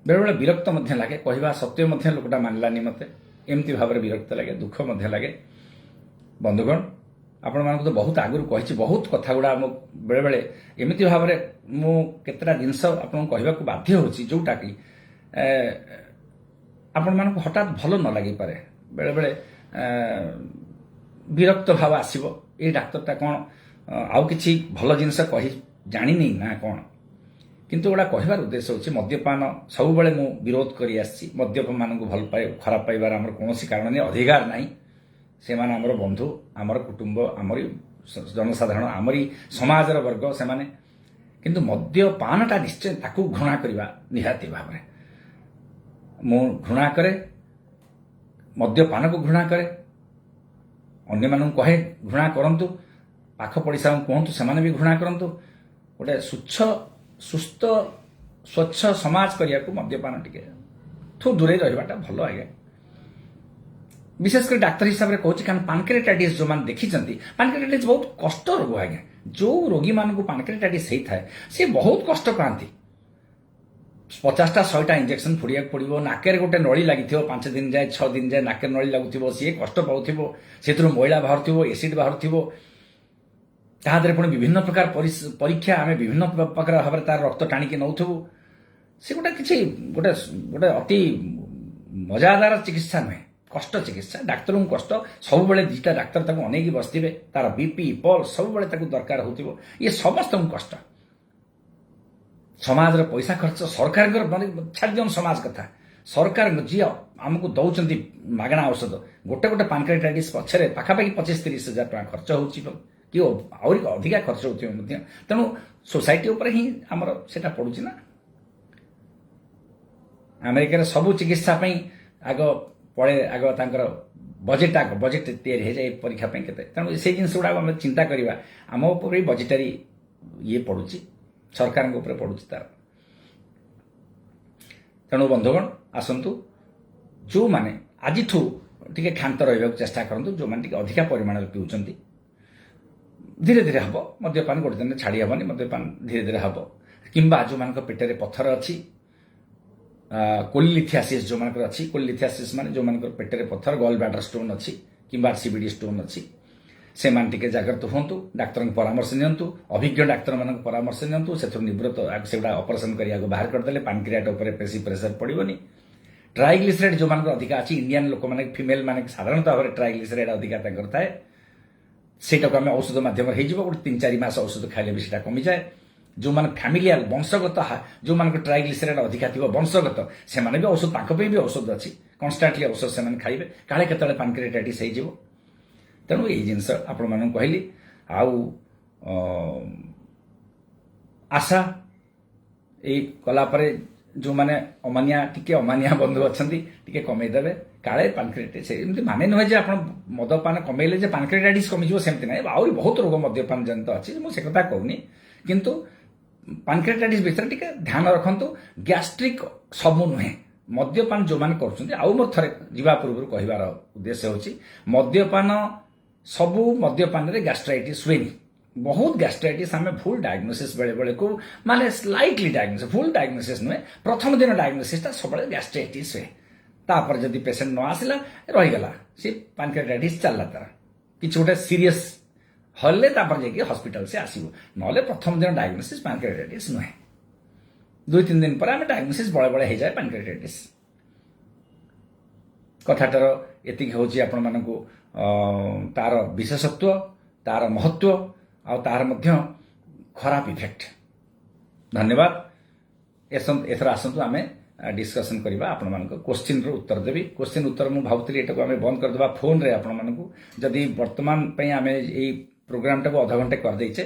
ବେଳେବେଳେ ବିରକ୍ତ ମଧ୍ୟ ଲାଗେ। କହିବା ସତ୍ତ୍ୱେ ମଧ୍ୟ ଲୋକଟା ମାନିଲାନି ମୋତେ, ଏମିତି ଭାବରେ ବିରକ୍ତ ଲାଗେ, ଦୁଃଖ ମଧ୍ୟ ଲାଗେ। ବନ୍ଧୁଗଣ, ଆପଣମାନଙ୍କୁ ତ ବହୁତ ଆଗରୁ କହିଛି, ବହୁତ କଥା ଗୁଡ଼ା ମୁଁ ବେଳେବେଳେ ଏମିତି ଭାବରେ ମୁଁ କେତେଟା ଜିନିଷ ଆପଣଙ୍କୁ କହିବାକୁ ବାଧ୍ୟ ହେଉଛି, ଯେଉଁଟାକି ଆପଣମାନଙ୍କୁ ହଠାତ୍ ଭଲ ନ ଲାଗିପାରେ। ବେଳେବେଳେ ବିରକ୍ତ ଭାବ ଆସିବ, ଏଇ ଡାକ୍ତରଟା କ'ଣ ଆଉ କିଛି ଭଲ ଜିନିଷ କହି ଜାଣିନି ନା କ'ଣ। କିନ୍ତୁ ଏଗୁଡ଼ା କହିବାର ଉଦ୍ଦେଶ୍ୟ ହେଉଛି, ମଦ୍ୟପାନ ସବୁବେଳେ ମୁଁ ବିରୋଧ କରି ଆସିଛି। ମଦ୍ୟପମାନଙ୍କୁ ଭଲ ପାଇ ଖରାପ ପାଇବାର ଆମର କୌଣସି କାରଣ ନେଇ ଅଧିକାର ନାହିଁ। ସେମାନେ ଆମର ବନ୍ଧୁ, ଆମର କୁଟୁମ୍ବ, ଆମରି ଜନସାଧାରଣ, ଆମରି ସମାଜର ବର୍ଗ ସେମାନେ। କିନ୍ତୁ ମଦ୍ୟପାନଟା ନିଶ୍ଚୟ ତାକୁ ଘୃଣା କରିବା ନିହାତି ଭାବରେ। ମୁଁ ଘୃଣା କରେ, ମଦ୍ୟପାନକୁ ଘୃଣା କରେ, ଅନ୍ୟମାନଙ୍କୁ କହେ ଘୃଣା କରନ୍ତୁ, ପାଖ ପଡ଼ିଶାଙ୍କୁ କୁହନ୍ତୁ ସେମାନେ ବି ଘୃଣା କରନ୍ତୁ। ଗୋଟେ ସୁସ୍ଥ ସ୍ୱଚ୍ଛ ସମାଜ କରିବାକୁ ମଦ୍ୟପାନ ଟିକେ ଦୂରେଇ ରହିବାଟା ଭଲ ଆଜ୍ଞା। ବିଶେଷ କରି ଡାକ୍ତର ହିସାବରେ କହୁଛି, କାରଣ ପାନକ୍ରେଟାଇଟିସ୍ ଯେଉଁମାନେ ଦେଖିଛନ୍ତି, ପାନକ୍ରେଟାଇଟିସ୍ ବହୁତ କଷ୍ଟ ରୋଗ ଆଜ୍ଞା। ଯେଉଁ ରୋଗୀମାନଙ୍କୁ ପାନକ୍ରେଟାଇଟିସ୍ ହେଇଥାଏ ସେ ବହୁତ କଷ୍ଟ ପାଆନ୍ତି। 50ଟା 100ଟା ଇଞ୍ଜେକ୍ସନ ଫୋଡ଼ିବାକୁ ପଡ଼ିବ, ନାକରେ ଗୋଟେ ନଳି ଲାଗିଥିବ, 5 ଦିନ ଯାଏ 6 ଦିନ ଯାଏ ନାକରେ ନଳି ଲାଗୁଥିବ, ସିଏ କଷ୍ଟ ପାଉଥିବ, ସେଥିରୁ ମଇଳା ବାହାରୁଥିବ, ଏସିଡ୍ ବାହାରୁଥିବ, ତାହା ଦେହରେ ପୁଣି ବିଭିନ୍ନ ପ୍ରକାର ପରୀକ୍ଷା, ଆମେ ବିଭିନ୍ନ ପ୍ରକାର ଭାବରେ ତାର ରକ୍ତ ଟାଣିକି ନେଉଥିବୁ। ସେ ଗୋଟେ ଅତି ମଜାଦାର ଚିକିତ୍ସା ନୁହେଁ, କଷ୍ଟ ଚିକିତ୍ସା। ଡାକ୍ତରଙ୍କୁ କଷ୍ଟ, ସବୁବେଳେ 2ଟା ଡାକ୍ତର ତାକୁ ଅନେଇକି ବସିଥିବେ, ତାର ବିପି ପଲ୍ସ ସବୁବେଳେ ତାକୁ ଦରକାର ହେଉଥିବ, ଇଏ ସମସ୍ତଙ୍କୁ କଷ୍ଟ। ସମାଜର ପଇସା ଖର୍ଚ୍ଚ, ସରକାରଙ୍କର ଛାଡ଼ି ଦିଅନ୍ତୁ ସମାଜ କଥା, ସରକାର ଯିଏ ଆମକୁ ଦେଉଛନ୍ତି ମାଗଣା ଔଷଧ, ଗୋଟେ ପାନକ୍ରେଟାଇଟିସ୍ ପଛରେ ପାଖାପାଖି 25-30 ହଜାର ଟଙ୍କା ଖର୍ଚ୍ଚ ହେଉଛି, କି ଆହୁରି ଅଧିକା ଖର୍ଚ୍ଚ ହେଉଥିବ ମଧ୍ୟ। ତେଣୁ ସୋସାଇଟି ଉପରେ ହିଁ ଆମର ସେଟା ପଡୁଛି ନା। ଆମେରିକାରେ ସବୁ ଚିକିତ୍ସା ପାଇଁ ଆଗ ତାଙ୍କର ବଜେଟ୍ ତିଆରି ହେଇଯାଏ ପରୀକ୍ଷା ପାଇଁ କେତେ। ତେଣୁ ସେଇ ଜିନିଷ ଗୁଡ଼ାକ ଆମେ ଚିନ୍ତା କରିବା, ଆମ ଉପରେ ବଜେଟାରୀ ଇଏ ପଡୁଛି, ସରକାରଙ୍କ ଉପରେ ପଡୁଛି ତାର। ତେଣୁ ବନ୍ଧୁଗଣ, ଆସନ୍ତୁ, ଯେଉଁମାନେ ଆଜିଠୁ ଟିକେ କ୍ଷାନ୍ତ ରହିବାକୁ ଚେଷ୍ଟା କରନ୍ତୁ, ଯେଉଁମାନେ ଟିକେ ଅଧିକା ପରିମାଣରେ ପିଉଛନ୍ତି, ଧୀରେ ଧୀରେ ହେବ। ମଦ୍ୟପାନ ଗୋଟେ ଦିନରେ ଛାଡ଼ି ହେବନି, ମଦ୍ୟପାନ ଧୀରେ ଧୀରେ ହେବ। କିମ୍ବା ଯେଉଁମାନଙ୍କ ପେଟରେ ପଥର ଅଛି, କୋଲିଲିଥିଆସିସ୍ ଯେଉଁମାନଙ୍କର ଅଛି, କୋଲିଲିଥିଆସିସ୍ ମାନେ ଯେଉଁମାନଙ୍କର ପେଟରେ ପଥର, ଗଲ୍ ବ୍ଲାଡର ଷ୍ଟୋନ୍ ଅଛି କିମ୍ବା ସିବିଡି ଷ୍ଟୋନ୍ ଅଛି, ସେମାନେ ଟିକେ ଜାଗ୍ରତ ହୁଅନ୍ତୁ, ଡାକ୍ତରଙ୍କ ପରାମର୍ଶ ନିଅନ୍ତୁ, ଅଭିଜ୍ଞ ଡାକ୍ତରମାନଙ୍କ ପରାମର୍ଶ ନିଅନ୍ତୁ। ସେଥିରୁ ନିବୃତ୍ତ ସେଗୁଡ଼ା ଅପରେସନ କରିବାକୁ ବାହାର କରିଦେଲେ ପାନକ୍ରିଆଟ ଉପରେ ବେଶୀ ପ୍ରେସର ପଡ଼ିବନି। ଟ୍ରାଇଗ୍ଲିସରାଇଡ୍ ଯେଉଁମାନଙ୍କର ଅଧିକା ଅଛି, ଇଣ୍ଡିଆନ୍ ଲୋକମାନେ, ଫିମେଲ୍ ମାନେ ସାଧାରଣତଃ ଭାବରେ ଟ୍ରାଇଗ୍ଲିସରାଇଡ୍ ଅଧିକା ତାଙ୍କର ଥାଏ, ସେଇଟାକୁ ଆମେ ଔଷଧ ମାଧ୍ୟମରେ ହେଇଯିବ। ଗୋଟେ 3-4 ମାସ ଔଷଧ ଖାଇଲେ ବି ସେଟା କମିଯାଏ। ଯେଉଁମାନେ ଫ୍ୟାମିଲିଆଲ ବଂଶଗତ, ଯେଉଁମାନଙ୍କ ଟ୍ରାଇଗ୍ଲିସରାଇଡ୍ ଅଧିକା ଥିବ ବଂଶଗତ, ସେମାନେ ବି ଔଷଧ, ତାଙ୍କ ପାଇଁ ବି ଔଷଧ ଅଛି, କନଷ୍ଟାଣ୍ଟଲି ଔଷଧ ସେମାନେ ଖାଇବେ, କାଳେ କେତେବେଳେ ପାନକ୍ରେଟାଇଟିସ୍ ହେଇଯିବ। ତେଣୁ ଏଇ ଜିନିଷ ଆପଣମାନଙ୍କୁ କହିଲି। ଆଉ ଆଶା ଏଇ କଲା ପରେ ଯେଉଁମାନେ ଟିକେ ଅମାନିଆ ବନ୍ଧୁ ଅଛନ୍ତି, ଟିକେ କମେଇଦେବେ, କାଳେ ପାନକ୍ରେଟାଇଟିସ୍। ଏମିତି ମାନେ ନୁହେଁ ଯେ ଆପଣ ମଦପାନ କମେଇଲେ ଯେ ପାନକ୍ରେଟାଇଟିସ୍ କମିଯିବ, ସେମିତି ନାହିଁ। ଆହୁରି ବହୁତ ରୋଗ ମଦ୍ୟପାନ ଜନିତ ଅଛି, ମୁଁ ସେ କଥା କହୁନି। କିନ୍ତୁ ପାନକ୍ରେଟାଇଟିସ୍ ଭିତରେ ଟିକେ ଧ୍ୟାନ ରଖନ୍ତୁ। ଗ୍ୟାଷ୍ଟ୍ରିକ୍ ସବୁ ନୁହେଁ, ମଦ୍ୟପାନ ଯେଉଁମାନେ କରୁଛନ୍ତି, ଆଉ ମୋର ଥରେ ଯିବା ପୂର୍ବରୁ କହିବାର ଉଦ୍ଦେଶ୍ୟ ହେଉଛି, ସବୁ ମଦ୍ୟପାନରେ ଗ୍ୟାଷ୍ଟ୍ରାଇଟିସ୍ ହୁଏନି। ବହୁତ ଗ୍ୟାଷ୍ଟ୍ରାଇଟିସ୍ ଆମେ ଭୁଲ ଡାୟଗ୍ନୋସିସ୍ ବେଳେବେଳେ କୁ, ମାନେ ସ୍ଲାଇଟଲି ଡାୟଗ୍ନୋସିସ୍, ଭୁଲ ଡାୟଗ୍ନୋସିସ୍ ନୁହେଁ, ପ୍ରଥମ ଦିନ ଡାୟଗ୍ନୋସିସ୍ଟା ସବୁବେଳେ ଗ୍ୟାଷ୍ଟ୍ରାଇଟିସ୍ ହୁଏ। ତାପରେ ଯଦି ପେସେଣ୍ଟ ନ ଆସିଲା, ରହିଗଲା, ସେ ପାନକ୍ରେଟାଇଟିସ୍ ଚାଲିଲା, ତାର କିଛି ଗୋଟେ ସିରିୟସ୍ ହେଲେ ତାପରେ ଯାଇକି ହସ୍ପିଟାଲ ସେ ଆସିବ। ନହେଲେ ପ୍ରଥମ ଦିନ ଡାୟଗ୍ନୋସିସ୍ ପାନକ୍ରେଟାଇଟିସ୍ ନୁହେଁ। 2-3 ଦିନ ପରେ ଆମେ ଡାୟଗ୍ନୋସିସ୍ ବଳେ ହେଇଯାଏ ପାନକ୍ରେଟାଇଟିସ୍। କଥାଟାର ଏତିକି ହେଉଛି ଆପଣମାନଙ୍କୁ ତାର ବିଶେଷତ୍ୱ, ତାର ମହତ୍ୱ, ଆଉ ତାର ମଧ୍ୟ ଖରାପ ଇଫେକ୍ଟ। ଧନ୍ୟବାଦ। ଏଥର ଆସନ୍ତୁ ଆମେ ଡିସ୍କସନ୍ କରିବା, ଆପଣମାନଙ୍କ କ୍ୱେଶ୍ଚିନ୍ର ଉତ୍ତର ଦେବି। କ୍ୱେଶ୍ଚିନ୍ ଉତ୍ତର ମୁଁ ଭାବୁଥିଲି ଏଟାକୁ ଆମେ ବନ୍ଦ କରିଦେବା ଫୋନ୍ରେ ଆପଣମାନଙ୍କୁ। ଯଦି ବର୍ତ୍ତମାନ ପାଇଁ ଆମେ ଏଇ ପ୍ରୋଗ୍ରାମଟାକୁ ଅଧଘଣ୍ଟେ କରିଦେଇଛେ,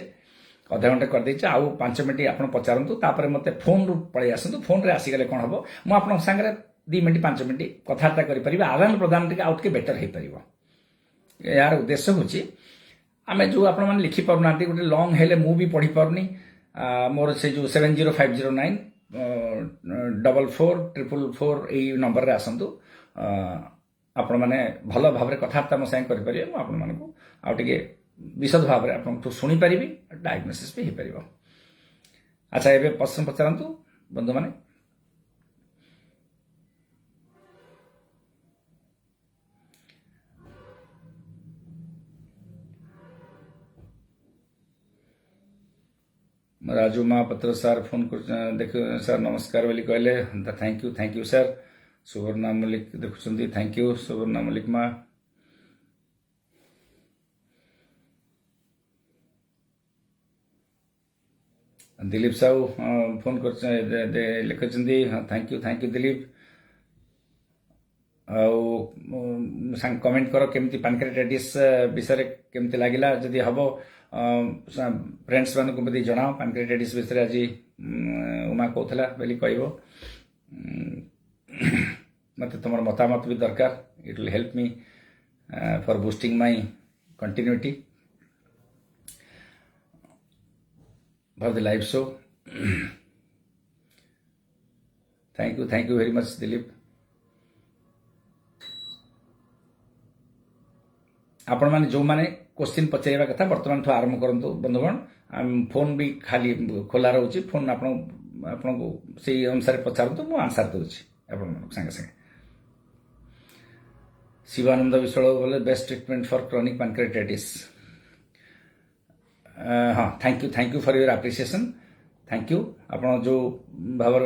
ଆଉ 5 ମିନିଟ୍ ଆପଣ ପଚାରନ୍ତୁ, ତାପରେ ମୋତେ ଫୋନ୍ରୁ ପଳେଇ ଆସନ୍ତୁ। ଫୋନ୍ରେ ଆସିଗଲେ କ'ଣ ହେବ, ମୁଁ ଆପଣଙ୍କ ସାଙ୍ଗରେ 2 ମିନିଟ୍ 5 ମିନିଟ୍ କଥାବାର୍ତ୍ତା କରିପାରିବି, ଆଦାନ ପ୍ରଦାନ ଟିକେ ଆଉ ଟିକେ ବେଟର ହେଇପାରିବ। ଏହାର ଉଦ୍ଦେଶ୍ୟ ହେଉଛି, ଆମେ ଯେଉଁ ଆପଣମାନେ ଲିଖିପାରୁନାହାନ୍ତି, ଗୋଟେ ଲଙ୍ଗ୍ ହେଲେ ମୁଁ ବି ପଢ଼ିପାରୁନି, ମୋର ସେ ଯେଉଁ 7050944444 ଏଇ ନମ୍ବରରେ ଆସନ୍ତୁ। ଆପଣମାନେ ଭଲ ଭାବରେ କଥାବାର୍ତ୍ତା ମୋ ସାଙ୍ଗେ କରିପାରିବେ, ମୁଁ ଆପଣମାନଙ୍କୁ ଆଉ ଟିକେ विशद भाव में आपको शुणी पारिबी डायग्नोसिस भी हो पारिबो। अच्छा एबे प्रश्न पचारंतु बंधु माने। राजू महापात्र सर फोन कर देख सर नमस्कार बोली कहले thank you sir. Suvarna Mallick देखुछंती थैंक यू सुवर्णा मल्लिक मा। दिलीप साहू फोन कर लिखुछंती थैंक यू दिलीप। कमेंट करो केमती पैनक्रियाटाइटिस विषय केमती लगिला जदि हबो फ्रेंड्स मान को मते जणाओ पैनक्रियाटाइटिस विषय आज उमा कहला बोली कहबो। मते तुम मतामत भी दरकार it will help me for boosting my continuity for the live show. Thank you very much Dilip. आपण माने जो माने क्वेश्चन पचाइबा कथा वर्तमान ठू आरंभ करंतु बंधुगण। फोन भी खाली खोला रहउची फोन आपण को से अनुसार पचारंतु मु आंसर दोची आपण संगे संगे। शिवानंद विश्वाल बोले best treatment for chronic pancreatitis. हाँ thank you for your appreciation. Thank you आपण जो भाव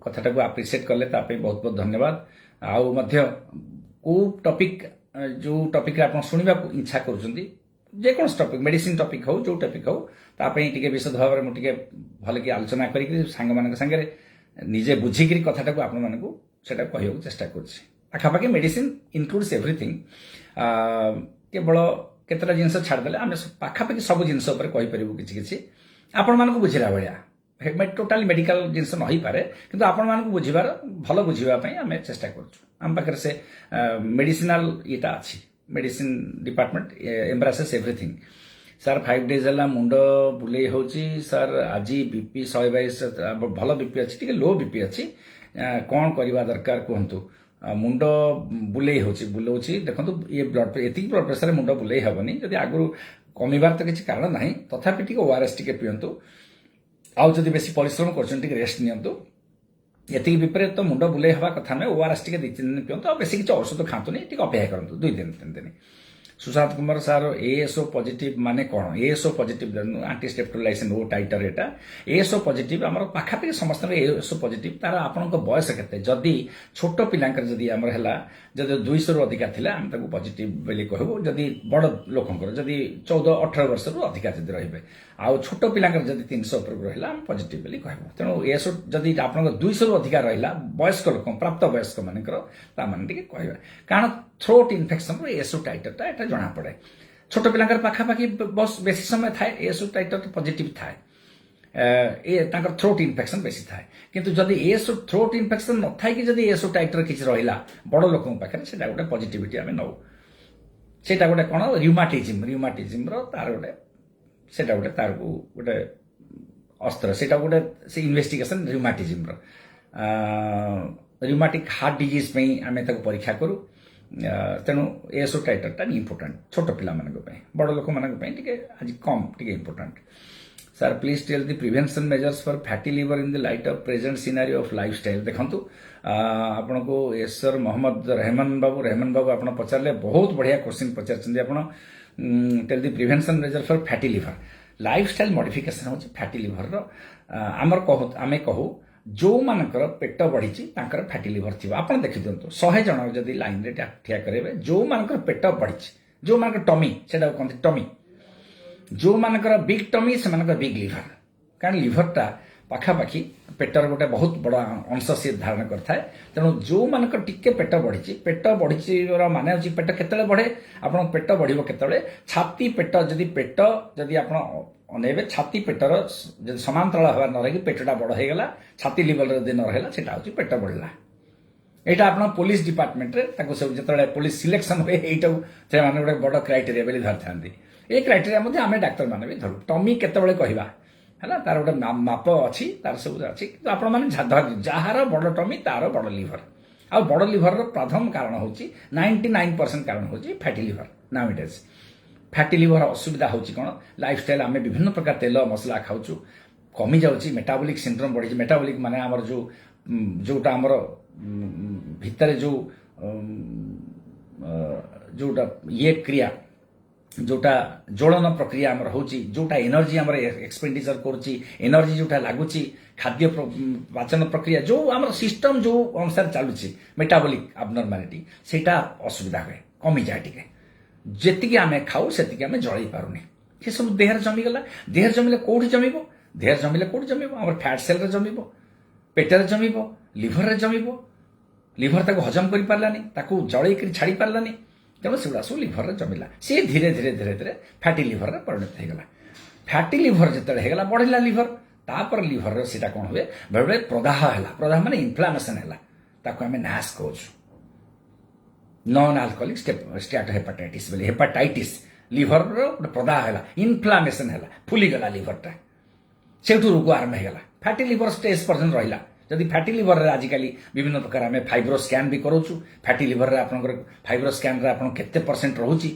कथाटा को एप्रिशिएट कले तापे बहुत बहुत धन्यवाद। आउ मध्य को टॉपिक जो टॉपिक आप शुणा इच्छा करुँच जेको टॉपिक मेडिसिन टॉपिक हो जो टॉपिक हो तापे टिके विशद भाव में मुझे भल की आलोचना करी सांग मान संगे निजे बुझिकी कथाटा को आपण मानक सेटा कहूँ चेष्टा करखापाखि मेडिसिन इनक्लूड्स एवरीथिंग। केवल केतटा जिनस छाड़देले आम पाखापाखि सब जिनस कहीपर कि आपण मानक बुझिला भाया टोटाली मेडिकल जिनस न पारे किंतु आपण मानक बुझिबार भल बुझापी आम चेष्टा करम पाखे से मेडिसिनाल येटा अच्छी medicine department embraces everything. Sir 5 days है मुंड बुले हो सर आज बीपी 122 भल बीपी अच्छी टे लो बीपी अच्छी कौन करवा दरकार कहतु। मुंड बुले बुलाऊ देखो ये ब्लड प्रेसर मुंड बुले हेनी जब आगु कमिबार तो किसी कारण ना तथापि ओआरएस टे पींतु आउ जदि बेसी परिश्रम कर रेस्ट नियंतु। ये विपरीत तो मुंड बुले हवा कथा ना ओआरएस टे 2-3 दिन पींतु आ बेसी किसी औषध खातुनी अपेक्षा करूँ 2 दिन 3 दिन। Sushant Kumar sir ASO positive माने कौन एएसओ पॉजिटिव एंटी स्टेप्टोलाइसिन ओ टाइटर एटा एएसओ पॉजिटिव आमर पाखापाखि समस्त एएसओ पॉजिटिव तार आपण बयस केते जदि छोट पिलांकर जदि आमर हैला जदि 200 रु अधिका थिला हम ताको पॉजिटिव बोली कहबो। जदि बड़ लोकंकर जदि 14-18 वर्ष रु अधिका जदि रहिबे आउ छोट पिलांकर जदि 300 ऊपर रहिला हम पॉजिटिव बोली कहबो। तेनो एएसओ जदि आपण 200 रु अधिका रहिला वयस्क लोक प्राप्त वयस्क मानकर ता माने टिके कहबा कारण थ्रोट इन्फेक्शन रो एएसओ टाइटरटा एटा जना पड़े छोट पिलांकर पाखापाखि बस बेसी समय थाए एएसओ टाइटर तो पॉजिटिव थाए ए तांकर थ्रोट इन्फेक्शन बेसी थाए किंतु जदि एएसओ थ्रोट इन्फेक्शन न थाए कि जदि एएसओ टाइटर किछि रहिला बड़ लोकन पाखरे सेटा गोटे पॉजिटिविटी आमे नौ सेटा गोटे कोन रिउमाटिज्म रो तार गोटे सेटा गोटे तार को गोटे अस्त्र सेटा गोटे से इन्वेस्टिगेशन रिउमाटिज्म रो रिउमाटिक हार्ट डिजीज पे आमे ताको परीक्षा करू। तेणु एएसओ टाइटरटा इम्पोर्टाट छोट पिला बड़ लोक आज कम टे important. Sir please tell the prevention measures for fatty liver in the light of present scenario of lifestyle. देखंतु आपण को एसर मोहम्मद रहमान बाबू आप पचारे बहुत बढ़िया क्वेश्चन पचार आप tell the prevention measure for fatty liver lifestyle modification हो फैटी लिवर आमर कहू आमे कहू जो मानकर पेट बढ़ी फैटी लिवर थी आप देखी दिंतु 100 जन जदि लाइन रे ठिया करेंगे जो मानकर पेट बढ़ी जो मानकर टमी से कहते टमी जो मानकर बिग टमी से बिग लिवर कारण लिवरटा पाखापाखि पेटर गोटे बहुत बड़ा अंश सी धारण करता है। तेणु जो मानकर टिके पेट बढ़ी माने हूँ पेट केतले बढ़े आप पेट बढ़ केतले छाती पेट जदि आप अनेबे छाती पेटर जब समांतराल हवा न रही पेटटा बड़ हो गला छाती लेवल जब न रहा सेटा हूँ पेट बढ़ला। यहाँ आप पुलिस डिपार्टमेंट रे सब जो पुलिस सिलेक्शन हुए यही से गोटे बड़ क्राइटेरिया बोली धरी था ये क्राइटेरिया आम डाक्तर मैंने भी धरू टमी केतबेले कहवा है तार गोटे माप अच्छी तार सब अच्छी कि आप जार बड़ टमी तार बड़ लिवर आ बड़ लिवर प्रथम कारण हूँ 99% कारण हूँ fatty liver now it is fatty liver असुविधा होची कोन लाइफस्टाइल आमे विभिन्न प्रकार तेल मसला खाउछु कमी जाउची मेटाबॉलिक सिंड्रोम बढ़ी मेटाबॉलिक माने हमर जोटा हमर भितर जोटा ये क्रिया जोटा ज्वलन प्रक्रिया आमर होची जोटा एनर्जी आमर एक्सपेंडिचर करूची एनर्जी जोटा लागुची खाद्य पाचन प्रक्रिया जो आमर सिस्टम जो अनुसार चालुची मेटाबॉलिक अबनॉर्मालिटी सेटा असुविधा हुए कमी जाए टिके जेतिकी आमे खाऊ सेतिकी आमे जळै पारुनी ये सब देहर जमी गला देहर जमिले कोठी जमिबो देहर जमिले कोठी जमिबो हमर फैट सेल रे जमिबो पेटर जमिबो लिवर रे जमिबो लिवर ताको हजम करि पारलानी ताको जळै करि छाड़ी पारलानी तेणु सेगुड़ा सब लिवर रे जमिला सी धीरे धीरे धीरे धीरे फैटी लिवर रे परिणत होगला फैटी लिवर जिते होगला बढ़ला लिवर तापर लिवर सेटा कौन हुए बेले बेले प्रदाह है प्रदाह माने इन्फ्लामेशन है ताको आमे नाश कहूँ नॉन अल्कोहलिक स्टेट हेपाटाइटिस बोले हेपाटाइटिस लिवर प्रदाह है इन्फ्लामेशन है फुलीगला लिवरटा से रोग आरंभ होगा फैटी लिवर स्टेज पर्यटन रहा जदि फैटी लिवर रे आजिकली विभिन्न प्रकार आम फाइब्रो स्कैन भी करोचु फैटी लिवर रे आपनकर फाइब्रो स्कैन रे आपन केते परसेंट रहउची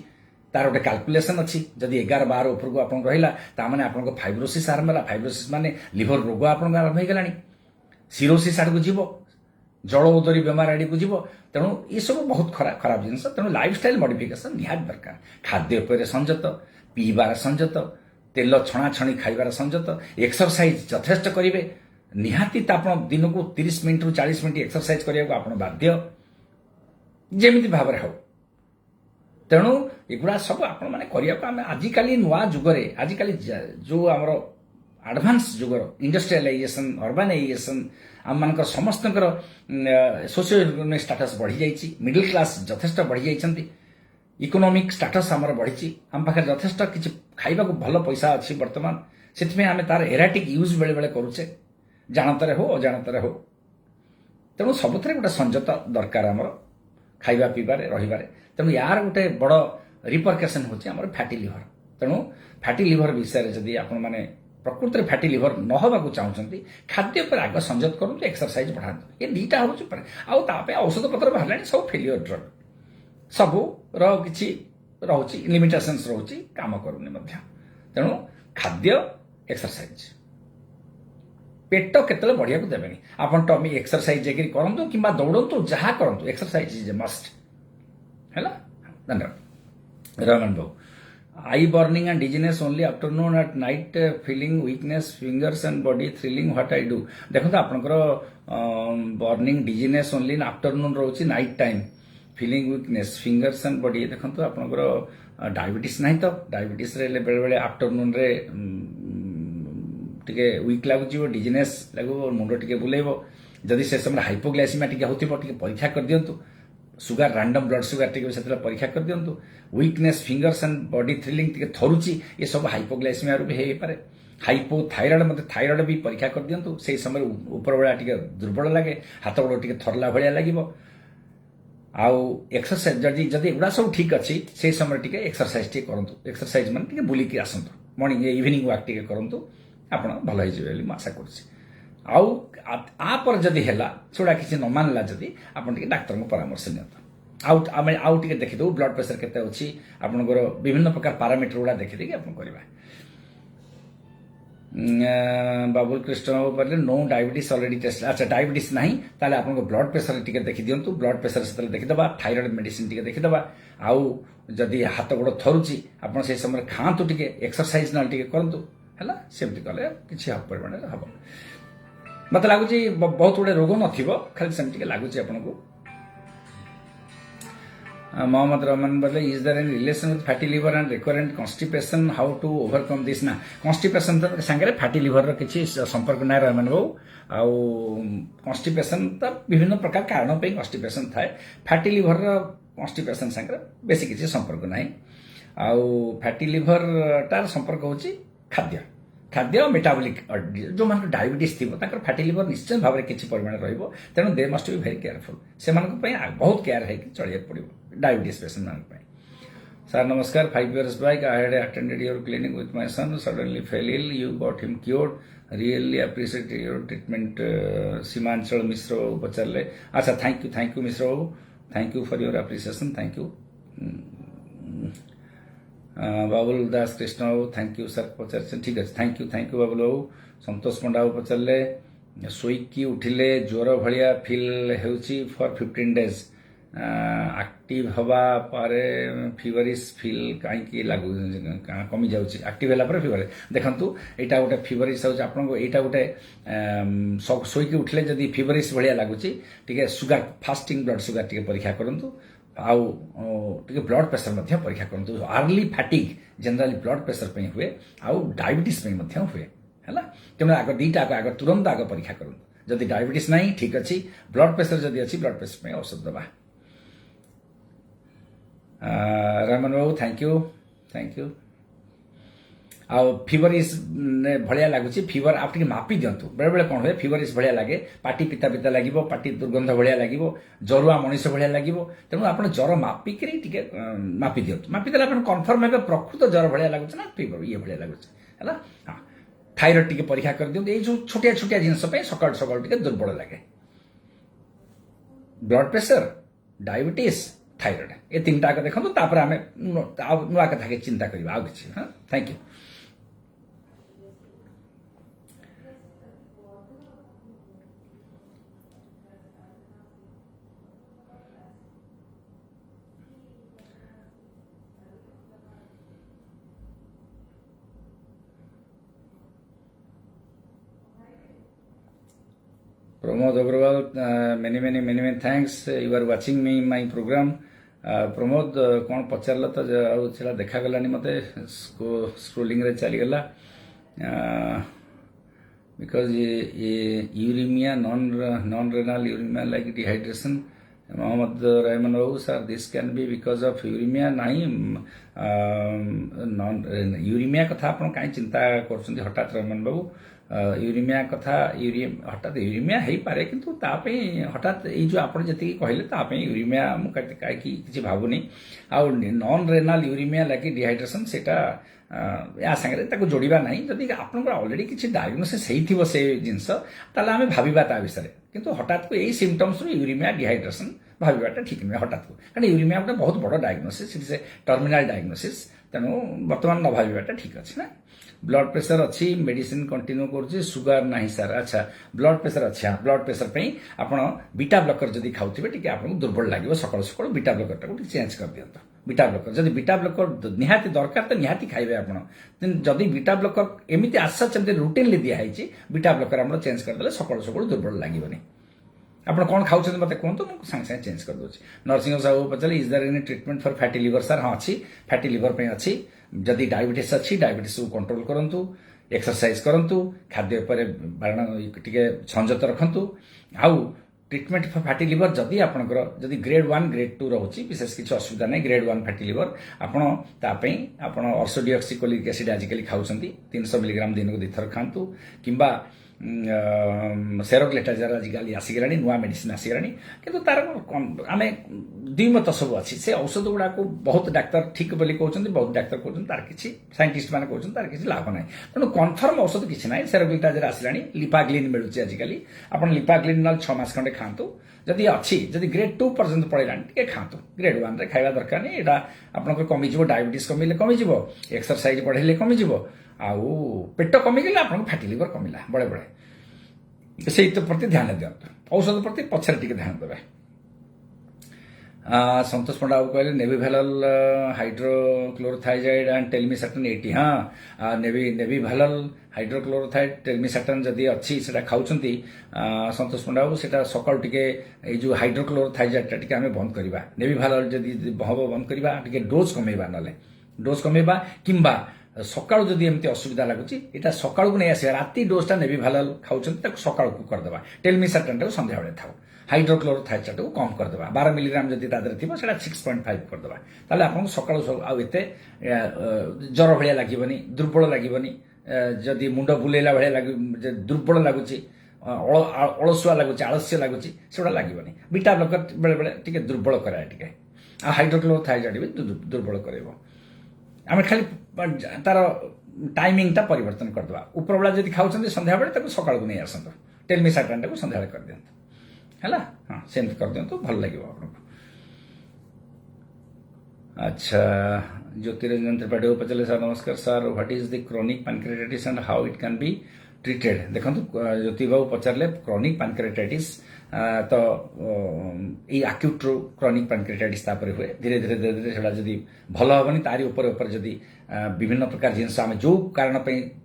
तार गोटे कैलकुलेशन अछि जदि 11-12 ऊपर को आपन रहिला ता माने आपन फाइब्रोसिस आरंभ होला फाइब्रोसिस माने लिवर रोग आपन आरंभ हो गलानी सिरोसिस आड़ को जीवो जल उदरी बेमार आड़ को जीवो तेणु ये सब बहुत खराब जिनस तेणु लाइफस्टाइल मॉडिफिकेशन निहात दरकार खाद्य पर संयत पीबार संयत तेल छणा छणी खाइबार संयत एक्सरसाइज यथेष्ट करिवे निहाती आपण दिन को 30 मिनिट रु 40 मिनिट एक्सरसाइज करिया आपण बाध्य जेमिति भाव रे हो तेणु एगुड़ा सब आपण माने करिया आमे आजिकाली नुआ जुगरे आजिकाली जो हमर एडवांस जुगर इंडस्ट्रियलाइजेशन अर्बानाइजेशन आम मानकर समस्तकर सोशियो इकोनॉमिक स्टेटस बढ़ी जाइछि मिडिल क्लास यथेष्ट बढ़ी जाइछन्ति इकोनॉमिक स्टेटस हमर बढ़िछि हम पाखे यथेष्ट किछि खाइबा को भलो पैसा अछि वर्तमान सेथमे आमे तार एराटिक यूज बेले बेले करूछे जानतरे हो अजाणतरे हो तेणु सबुथरे गोटे संयत दरकार आमर खाइबा पीबारे रहिबारे तेणु यार गोटे बड़ रिपरकेशन होछि आमर फैटी लिवर तेणु फैटी लिवर विषय जदि आपण माने प्रकृति में फैटी लिवर न होबाकू चाहूँगी खाद्य पर आग संयत करूँ एक्सरसाइज बढ़ातु ये दुईटा हूँ आउ औषध पत्र बाहर सब फेलियर ड्रग सबू कि रोचे लिमिटेशंस रोचे काम करूनी तेणु खाद्य एक्सरसाइज पेट केतले बढ़िया को देबेनी आपन टमी एक्सरसाइज जेकरी करंतु किबा दौड़ंतु जहा करंतु एक्सरसाइज इज ए मस्ट हैला धन्यवाद रमन बाबू I burning and dizziness only afternoon at night feeling weakness fingers and body thrilling what I do देखो आपनकर burning dizziness only in afternoon रोची night time feeling weakness fingers and body देखो आपनकर diabetes नहीं तो डायबिटीज रे बेले बेले आफ्टरनून रे टिके वीक लगुच डिजीनेस लगो मुंड टिके बुलेब जदि से समय हाइपोग्लाइसीमिया टिके होतिबो टिके परीक्षा कर दियंतु सुगर रैंडम ब्लड सुगर टिके से परीक्षा कर दियंतु weakness fingers and body thrilling टिके थरुची ये सब हाइपोग्लाइसीमिया रू भी हे पारे हाइपोथायरॉइड मते थायरॉइड भी परीक्षा कर दियंतु से समय ऊपर बेला टिके दुर्बल लागे हाथ गोड़ टिके थरला भलिया लागिबो आउ एक्सरसाइज जदि एगुड़ा सब ठीक अच्छी से समय टिके एक्सरसाइज टिके करंतु एक्सरसाइज माने टिके बुलिकी आसंतु मॉर्निंग इवनिंग वॉक टिके करंतु आपण भल हो आशा करुच्छे आपर जदि है सेटा किसी न मानला जदि आपन टिके डाक्तर परामर्श नियंतु आउ टिके देखिदे ब्लड प्रेशर केते अछि आपनकर विभिन्न प्रकार पैरामीटर गुड़ा देखिदे कि आपन करबा बाबुल कृष्ण बोले नो डायबिटीज ऑलरेडी टेस्ट अच्छा डायबिटीज नहीं ताले आपन ब्लड प्रेशर टिके देखि दियंतु ब्लड प्रेशर से देखिदबा थायराइड मेडिसिन टिके देखिदबा आउ जदि हाथ गोड़ थरुची आपन से समय खांतु टिके एक्सरसाइज न टिके करंतु हैला सेमती कले किछि परिमाण हम मत लगुच बहुत गुड़े रोग नथिबो खाली सेमती लगुच आपको मोहम्मद रहमान बोले is there any relation with fatty liver and recurrent constipation how to overcome this ना कॉन्स्टिपेशन तो संगे फैटी लिवर रो किछि संपर्क ना रहमान बाबू आउ कॉन्स्टिपेशन तो विभिन्न प्रकार कारण पे कॉन्स्टिपेशन थाए फैटी लिवर रो कॉन्स्टिपेशन संगे बेसी किछि संपर्क नाही आउ फैटी लिवर तार संपर्क होछि खाद्य खाद्य मेटाबॉलिक जो मान डायबिटीज थी फैटी लिवर निश्चय भाव में किसी परिमाण रही तेणु they must be very careful से बहुत केयर है चलिए पड़ो डायबिटीज पेशेंट मान सर नमस्कार 5 years back I had attended your clinic with my son suddenly fell ill you got him cured really appreciate your treatment Seemanchal Mishra पचारे अच्छा थैंक यू मिश्र बाबू thank you for your appreciation thank you Babul Das Krishna बाबू thank you sir पचार ठीक अच्छे thank you बाबुल बाबू संतोष पंडा बाबू पचारे शोईकी उठिले ज्वर भाया fill होउची for 15 days active हवा पारे फीवरिश फिल कहीं लागू कमी जाऊँगी एक्टिव है फीवर देखु यहाँ गोटे फीवरिश हो आपको गोटे शोईकी उठिले जदि फीवरिश भाया लगुच टे सुगर फास्टिंग ब्लड सुगर टे परीक्षा करूँ आउ टे ब्लड प्रेशर परीक्षा करूँ अर्ली फैटिक जनरली ब्लड प्रेशर पे हुए आउ डायबिटीज हुए है तेणु आग दीटा आग तुरंत आग परीक्षा करूँ जदि डायबिटीज नहीं ठीक अच्छी ब्लड प्रेशर जदि अच्छी ब्लड प्रेशर औषध दबा रमन बाबू थैंक यू आ फीवरिश भाया लगुच फीवर आप मापी दिंतु बेले बेले कौन हुए फीवरिश भाया लगे पाटी पिता पिता लगे पाटी दुर्गंध भाया लगे जरुआ मनीष भाया लगे तेणु आप ज्वर मापिक मापी दिंतु मापिदेले आप कन्फर्म हे प्रकृत ज्वर भाया लगुच ना फीवर ये भाया लगुच है हाँ थायरॉइड टी परीक्षा कर दिखाते ये जो छोटिया छोटिया जिनस सकाल सकाल टे दुर्बल लगे ब्लड प्रेशर डायबिटीज थायरॉइड ये तीन टाक देखो तापर आम नुआ कथा के चिंता करवा आउ कि हाँ thank you Pramod Agrawal, many thanks. You are watching me my program. Pramod कौन पचार तो आा देखा गलानी मत स्क्रोलिंग रे चली गला बिकॉज ये uraemia non renal uraemia like dehydration Mohammad Rahman बाबू sir this can be because of uraemia नहीं नॉन यूरिमिया कथा आप कहीं चिंता कर हठात रहमान बाबू यूरिमिया कथा हठात यूरिमिया हो पारे किंतु हठात ये आप जी कहले यूरिमिया मुझे कहीं भावुनी आउ नॉन रेनाल यूरिमिया लगे डिहाइड्रेशन से या सांगे जोड़ा ना जदि आप अलरेडी किसी डायग्नोसिस हो से जिनस आम भावा विषय किंतु हठात को यही सिम्पटम्स यूरिमिया डिहाइड्रेशन भावाटा ठीक नुहे हठात को कारण यूरिमिया गोटे बहुत बड़ डायग्नोसिस टर्मिनाल डायग्नोसिस तेणु बर्तमान न भावाटा ठीक अच्छे ना ब्लड प्रेशर अच्छी मेडिसिन कंटिन्यू करुच्ची सुगर नहीं सर अच्छा ब्लड प्रेशर अच्छा ब्लड प्रेशर पे आपण बीटा ब्लॉकर जदि खाऊे टी आपको दुर्बल लगे सकाल सकाल बीटा ब्लॉकर टाक चेंज कर दिखाँ बीटा ब्लॉकर जदि बीटा ब्लॉकर निहाती दरकार तो निहाती खाइबे आपण जदि बीटा ब्लॉकर एमती आसच रुटीनली दिखाई बीटा ब्लॉकर आप चेंज करदे सकाल सकाल दुर्बल लगेनि आप कौन खाऊँ मत कहूँ मुझे सांगे सांगे चेंज कर दूसरी नरसिंह साहू पचारे is there any treatment for fatty liver sir हाँ अच्छी फैटी लिवर पे अच्छी जदि डायबिटीज अच्छी डायबिटीज को कंट्रोल करंतु एक्सरसाइज करंतु खाद्य पर बारण टिके संयत रखंतु आउ ट्रिटमेंट फॉर फैटी लिवर जदि आपनकर जदि ग्रेड 1 ग्रेड 2 रहउची विशेष किसी असुविधा नहीं ग्रेड 1 फैटी लिवर आपण तापई आपण ऑर्सोडिऑक्सिकोलिक एसिड आजिकली खाउछंती 300 मिलीग्राम दिन को दिथर खांतु किंबा सेरोग्लेटाजार आजिकल आसीगलानी नुआ मेडिसिन आसीगलानी किंतु तार आम द्विमत सब अच्छी से औषध गुड़ा को बहुत डाक्तर ठीक बोली कहते बहुत डाक्तर कहते तार किसी साइंटिस्ट मैंने कहते तार किसी लाभ ना तेणु कन्फर्म औषध किसी ना सेरोग्लेटाजार आसलानी लिपाग्लिन मिलूँ आजिकल आप लिपाग्लिन ना 6 मास खंडे खातु जदि अच्छी जदि ग्रेड 2 पर्यंत पड़ेगा टे खातु ग्रेड 1 रे खाଇବା दरकार नहीं यहाँ आपको कमिज डायबिटीज कमिले कमिज एक्सरसाइज बढ़ेले कमिज आउ पेट कमिगले आप फैटी लिवर कमिला बड़े बड़े से प्रति ध्यान दिंतु औषध प्रति पछरे टिके ध्यान देवे संतोष पंडा बाबू कहले नेवी भैलल हाइड्रोक्लोरोथाइजाइड एंड टेलमिसाटन 80 हाँ नेवी भैलल हाइड्रोक्लोरोथाइड टेलमिसाटन जदि अच्छी से खाऊंती संतोष पंडा बाबू से सकाल टिके जो हाइड्रोक्लोरोथाइजाइड टिके आम बंद करवा नेवी भैलल जदि हम बंद करवा टिके डोज कमेवा ना डोज कमेवा किंबा सकाळु जदि एमती असुविधा लगुच यहाँ सकाळु को नहीं आस राति डोजटा नेवी भैलल खाऊँ सकाळु को करदे टेलमिसाटन टाक संध्या बेले थाउ हाइड्रोक्लोरोथाइड को कम करदे 12 मिलीग्राम जदि तादर थी 6.5 करदे ताले आपको सकाळु आउ एते ज्वर भाया लगनी दुर्बल लगनी जदि मुंड बुलेला भाया लगे दुर्बल लगुच अलसुआ लगुच आलस्य लगुच से लगनी बीटा ब्लॉकर बेले बेले टिके दुर्बल कराए टिके आ हाइड्रोक्लोरोथाइड भी दुर्बल करेबो आम खाली तार टाइमिंगटा परिवर्तन करदे उपर बेला जब खाऊँ संध्या बेले सकाळ को नहीं आसतु टेलमिसाटन टाक संध्या कर दिंतु है हाँ सेमती कर दिंतु भल लगे आपको अच्छा ज्योतिरंजन त्रिपाठी पचारे सर नमस्कार sir what is the chronic pancreatitis and how it can be treated देखो ज्योति बाबू पचारे क्रोनिक पैनक्रेटाइटिस तो ये आक्यूट रू क्रोनिक पैनक्रेटाइटिस तापर हुए धीरे धीरे धीरे धीरे सेटा जदी भल हेनी तारी ऊपर जदी विभिन्न प्रकार जिनस आम जो कारण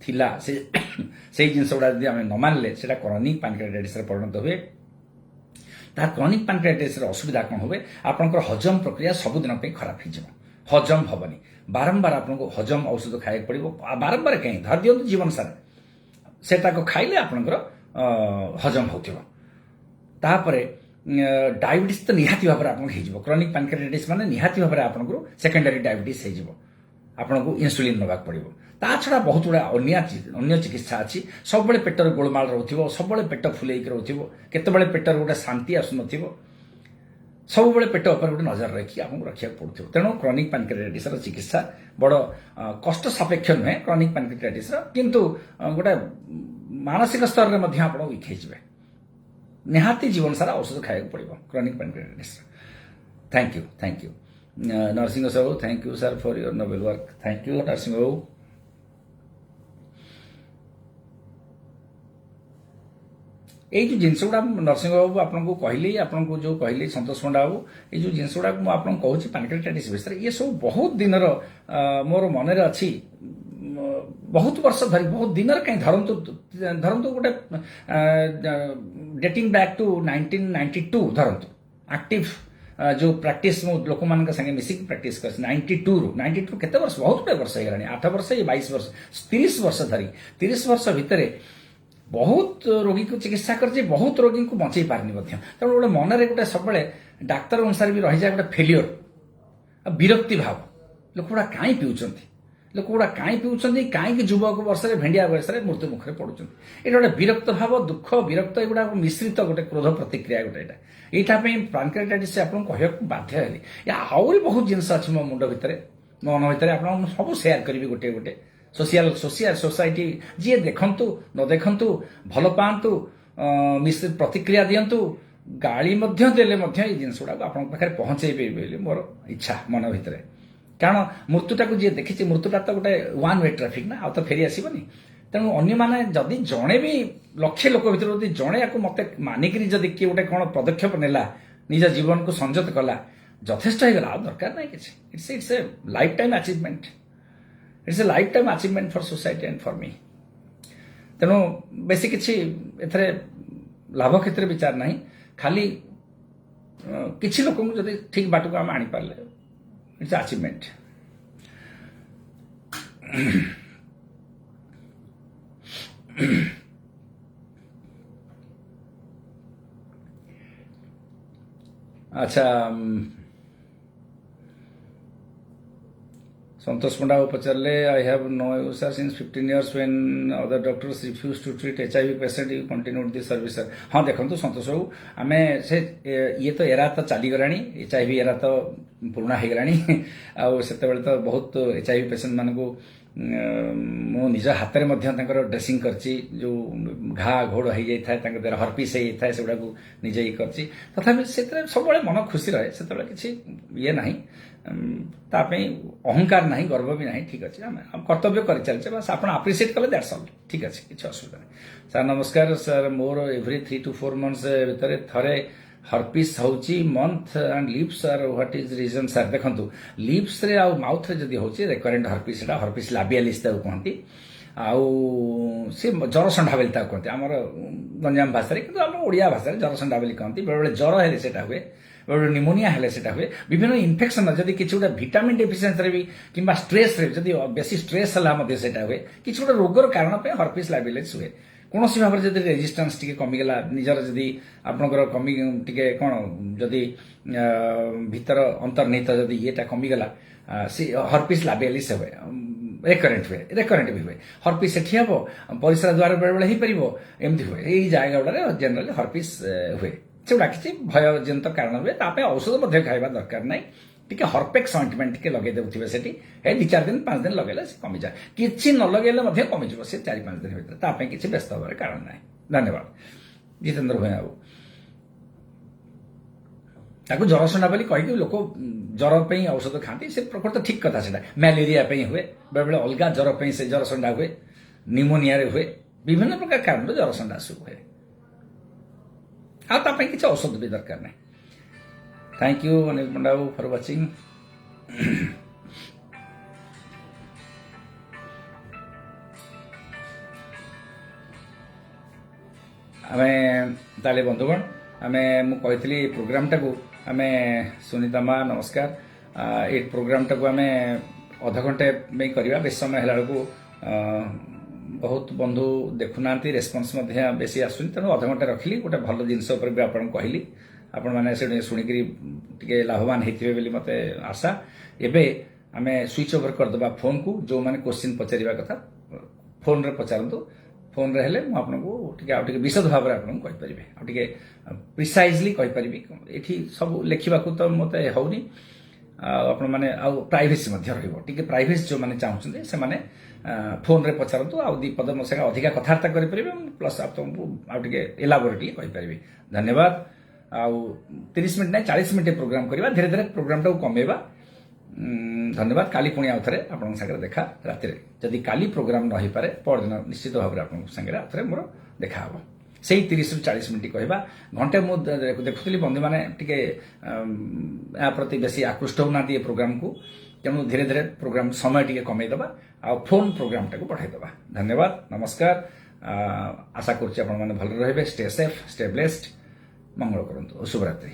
थिला से जिनस गुड़ा जब आम न मानले सेटा क्रोनिक पैनक्रेटाइटिस परिणत हुए तार क्रोनिक पैनक्रेटाइटिस असुविधा कौन हुए आपंकर हजम प्रक्रिया सबुदिन खराब हो हजम हेनी बारंबार आपको हजम औषध खाई पड़ो बारंबार कहीं धर दिखाँ जीवन सारा सेटाक खाइले आपंकर हजम होपर डायबिटीज तो निहाती भाव में क्रोनिक पैनक्रेटाइटिस माने निहाती भाव में आपको सेकेंडरी डायबिटीज आपको इन्सुलिन नवाक पड़ो ता छड़ा बहुत गुड़ा अन्य चिकित्सा अच्छी सब पेटर गोलमाल रोथिबो सब पेट फुलेक रोथिबो केतबेले पेटर गोटे शांति आसुनथिबो सब पेट ऊपर गोटे नजर रखी आपको रखा पड़ो तेणु क्रोनिक पैनक्रेटाइटिस चिकित्सा बड़ कष्ट सापेक्ष नुहे क्रोनिक पैनक्रेटाइटिस किंतु गोटे मानसिक स्तर में आप वीक हो निहाती जीवन सारा औषध खाया पड़ो chronic pancreatitis thank you Narasimha Sahu thank you sir for your noble work thank you Narasimha बाबू ये जो जिनस गुड़ा नरसिंह बाबू आपको कहली आपको जो कहली सतोष पंडा बाबू ये जो जिनस गुड़ा मुझे कहूँ पैनक्रेटाइटिस विषय ये सब बहुत दिन मोर मन अच्छी बहुत वर्ष धरी बहुत दिन कहीं धरतु गोटे डेटिंग बैक टू 1992 धरतु एक्टिव जो प्रैक्टिस मु लोक मान संगे मिसिक प्रैक्टिस कर 92 केते वर्ष बहुत गुड़े वर्ष हो गलानी 8 वर्ष 22 वर्ष 30 वर्ष धरी 30 वर्ष भितर बहुत रोगी को चिकित्सा कर बहुत रोगी को बचाई पारनी तेणु गोटे मनरे गोटे सब डाक्तर अनुसार भी रही जाए गोटे फेलियर विरक्ति भाव लोक गुड़ा कहीं पीउछंती लोक गुड़ा कहीं पीउछंती कहीं युवक वर्ष भेंडिया बयस मृत्यु मुखरे पड़ुछंती ये गोटे विरक्त भाव दुख विरक्त एगुड़ा मिश्रित गोटे क्रोध प्रतिक्रिया गोटे यहाँ पैनक्रेटाइटिस आपको कहूँ बाध्य हेली या आहरी बहुत जिनस अच्छी मो मुंड भितर मन भितर आप सब सेयार करी गोटे गोटे सोशल सोसाइटी जी देखु न देखु भल पातु मिश्रित प्रतिक्रिया दिंतु गाड़ी देले ये जिनस गुड़ा आप पहुंचे मोर इच्छा मन भितर कारण मृत्युटा को जी देखी मृत्युटा तो गोटे वन वे ट्राफिक ना आ तो फेरी आसबनी तेणु अन्य माने जदि जड़े भी लक्षे लोक भर जड़े या मत मानिक जदि किए गोटे कौन पदक्षेप नेला निज जीवन को संयत कला यथेष्ट होगा दरकार ना कि it's a life time achievement it's a life time achievement for society and for me तेणु बेसी किसी एथरे लाभ क्षेत्र विचार ना खाली किसी लोक जदि ठीक बाट को आम आनी पारे इट्स अचिवमेंट अच्छा संतोष पंडा पचारे I have no sir since 15 years when other doctors refuse to treat HIV patient you continued this service sir हाँ देखो संतोष बाबू आम से ये तो एरा तो चलीगला HIV एरा तो पुराणा हो गला से तो बहुत HIV पेसेंट मान को मो निज हाथ में ड्रेसिंग करची जो घा घोड़ हो जाए देह हरपिस हो जाए से गुड़ा निजे ये करची तथापि से सब मन खुशी रहे से किसी ये ना अहंकार ना गर्व भी ना ठीक अच्छे आम कर्तव्य कर चलचे बस आप आप्रिसीएट कले दैट्स ऑल ठीक अच्छे किसी असुविधा नहीं सर नमस्कार सर मोर एवरी 3 to 4 months भितर थरे हरपिस होची month and lips are what is reason sir देखंतु लिप्स रे आ माउथ रे जदी होची रेकरेंट हरपिस एटा हरपिस लाबियालिस ताऊ कहंती आउ से जर संडा बेली ताऊ कहंती हमर गंजाम भाषा रे किंतु हम ओडिया भाषा रे जर संडा बेली कहंती बेले बेले जर हेले सेटा हुए बेले निमोनिया हेले सेटा हुए विभिन्न इन्फेक्शन जदी किछि गोटा विटामिन डेफिशिएंसी रे भी किंबा स्ट्रेस रे जदी बेसी स्ट्रेस हला मध्ये सेटा हुए किछि गोटा रोगर कारण पे हरपिस लाबियालिस हुए कौन सी भाव में रेजिस्टेंस टी कमिगला निजर जदि आपंकर कमी टे कौन जदि भीतर अंतर्निहित जदि येटा कमिगला सी हरपिस लाबियालिस हुए रेकरेंट भी हुए हरपिस सेठी हम परिश्रा द्वार बेले बेले हो एमती हुए यही जगह गुड़ा जनरली हरपिस हुए से गुड़ा किसी भयजनित कारण हुए औषध खाଇବା दरकार नहीं टिके हरपेक्स ऑइंटमेंट टिके लगे देउथिबे सेठी ए 2-4 दिन 5 दिन लगेला से कमी जाए किछि न लगेले कमी जब से 4-5 दिन भीतर तापे किछि व्यस्त होबार कारण नहीं धन्यवाद जितेंद्र भाई बाबू ତାକୁ ଜରସଣ୍ଡା ବୋଲି କହିକି ଲୋକ ଜର ପାଇଁ ଔଷଧ ଖାଆନ୍ତି ସେ ପ୍ରକୃତ ଠିକ କଥା ସେଟା ମ୍ୟାଲେରିଆ ପାଇଁ ହୁଏ ବେଳେବେଳେ ଅଲଗା ଜର ପାଇଁ ସେ ଜରସଣ୍ଡା ହୁଏ ନିମୋନିଆରେ ହୁଏ ବିଭିନ୍ନ ପ୍ରକାର କାରଣରୁ ଜରସଣ୍ଡା ହୁଏ ଆଉ ତା ପାଇଁ କିଛି ଔଷଧ ବି ଦରକାର ନାହିଁ thank you Anil Panda for watching ଆମେ ତାହେଲେ ବନ୍ଧୁଗଣ ଆମେ ମୁଁ କହିଥିଲି ପ୍ରୋଗ୍ରାମଟାକୁ ଆମେ ସୁନିତା ମା ନମସ୍କାର ଏ ପ୍ରୋଗ୍ରାମଟାକୁ ଆମେ ଅଧଘଣ୍ଟେ ପାଇଁ କରିବା ବେଶୀ ସମୟ ହେଲା ବେଳକୁ ବହୁତ ବନ୍ଧୁ ଦେଖୁନାହାନ୍ତି ରେସ୍ପନ୍ସ ମଧ୍ୟ ବେଶୀ ଆସୁନି ତେଣୁ ଅଧଘଣ୍ଟେ ରଖିଲି ଗୋଟେ ଭଲ ଜିନିଷ ଉପରେ ବି ଆପଣଙ୍କୁ କହିଲି ଆପଣମାନେ ଶୁଣିକରି ଟିକେ ଲାଭବାନ ହେଇଥିବେ ବୋଲି ମୋତେ ଆଶା ଏବେ ଆମେ ସୁଇଚ୍ ଓଭର କରିଦେବା ଫୋନ୍କୁ ଯେଉଁମାନେ କ୍ୱେଶ୍ଚିନ୍ ପଚାରିବା କଥା ଫୋନ୍ରେ ପଚାରନ୍ତୁ ଫୋନ୍ରେ ହେଲେ ମୁଁ ଆପଣଙ୍କୁ ଟିକେ ଆଉ ଟିକେ ବିଶଦ ଭାବରେ ଆପଣଙ୍କୁ କହିପାରିବି ଆଉ ଟିକେ ପ୍ରିସାଇଜଲି କହିପାରିବି ଏଠି ସବୁ ଲେଖିବାକୁ ତ ମୋତେ ହେଉନି ଆଉ ଆପଣମାନେ ଆଉ ପ୍ରାଇଭେସି ମଧ୍ୟ ରହିବ ଟିକେ ପ୍ରାଇଭେସି ଯେଉଁମାନେ ଚାହୁଁଛନ୍ତି ସେମାନେ ଫୋନ୍ରେ ପଚାରନ୍ତୁ ଆଉ ଦୁଇ ପଦ ମୋ ସାଙ୍ଗେ ଅଧିକା କଥାବାର୍ତ୍ତା କରିପାରିବେ ପ୍ଲସ୍ ଆପଣଙ୍କୁ ଆଉ ଟିକେ ଏଲାବୋରେଟଲି କହିପାରିବି ଧନ୍ୟବାଦ ଆଉ 30 ମିନିଟ୍ ନାହିଁ 40 ମିନିଟ୍ ପ୍ରୋଗ୍ରାମ କରିବା ଧୀରେ ଧୀରେ ପ୍ରୋଗ୍ରାମଟାକୁ କମେଇବା ଧନ୍ୟବାଦ କାଲି ପୁଣି ଆଉ ଥରେ ଆପଣଙ୍କ ସାଙ୍ଗରେ ଦେଖା ରାତିରେ ଯଦି କାଲି ପ୍ରୋଗ୍ରାମ ନ ହେଇପାରେ ପରଦିନ ନିଶ୍ଚିତ ଭାବରେ ଆପଣଙ୍କ ସାଙ୍ଗରେ ଆଉ ଥରେ ମୋର ଦେଖା ହେବ ସେଇ 30ରୁ 40 ମିନିଟ୍ କହିବା ଘଣ୍ଟେ ମୁଁ ଦେଖୁଥିଲି ବନ୍ଧୁମାନେ ଟିକେ ଏହା ପ୍ରତି ବେଶୀ ଆକୃଷ୍ଟ ହେଉନାହାନ୍ତି ଏ ପ୍ରୋଗ୍ରାମକୁ ତେଣୁ ଧୀରେ ଧୀରେ ପ୍ରୋଗ୍ରାମ ସମୟ ଟିକେ କମେଇଦେବା ଆଉ ଫୋନ୍ ପ୍ରୋଗ୍ରାମଟାକୁ ବଢ଼ାଇଦେବା ଧନ୍ୟବାଦ ନମସ୍କାର ଆଶା କରୁଛି ଆପଣମାନେ ଭଲରେ ରହିବେ ଷ୍ଟେ ସେଫ୍ ଷ୍ଟେ ବ୍ଲେସ୍ଡ ମଙ୍ଗଳ କରନ୍ତୁ ଶୁଭରାତ୍ରି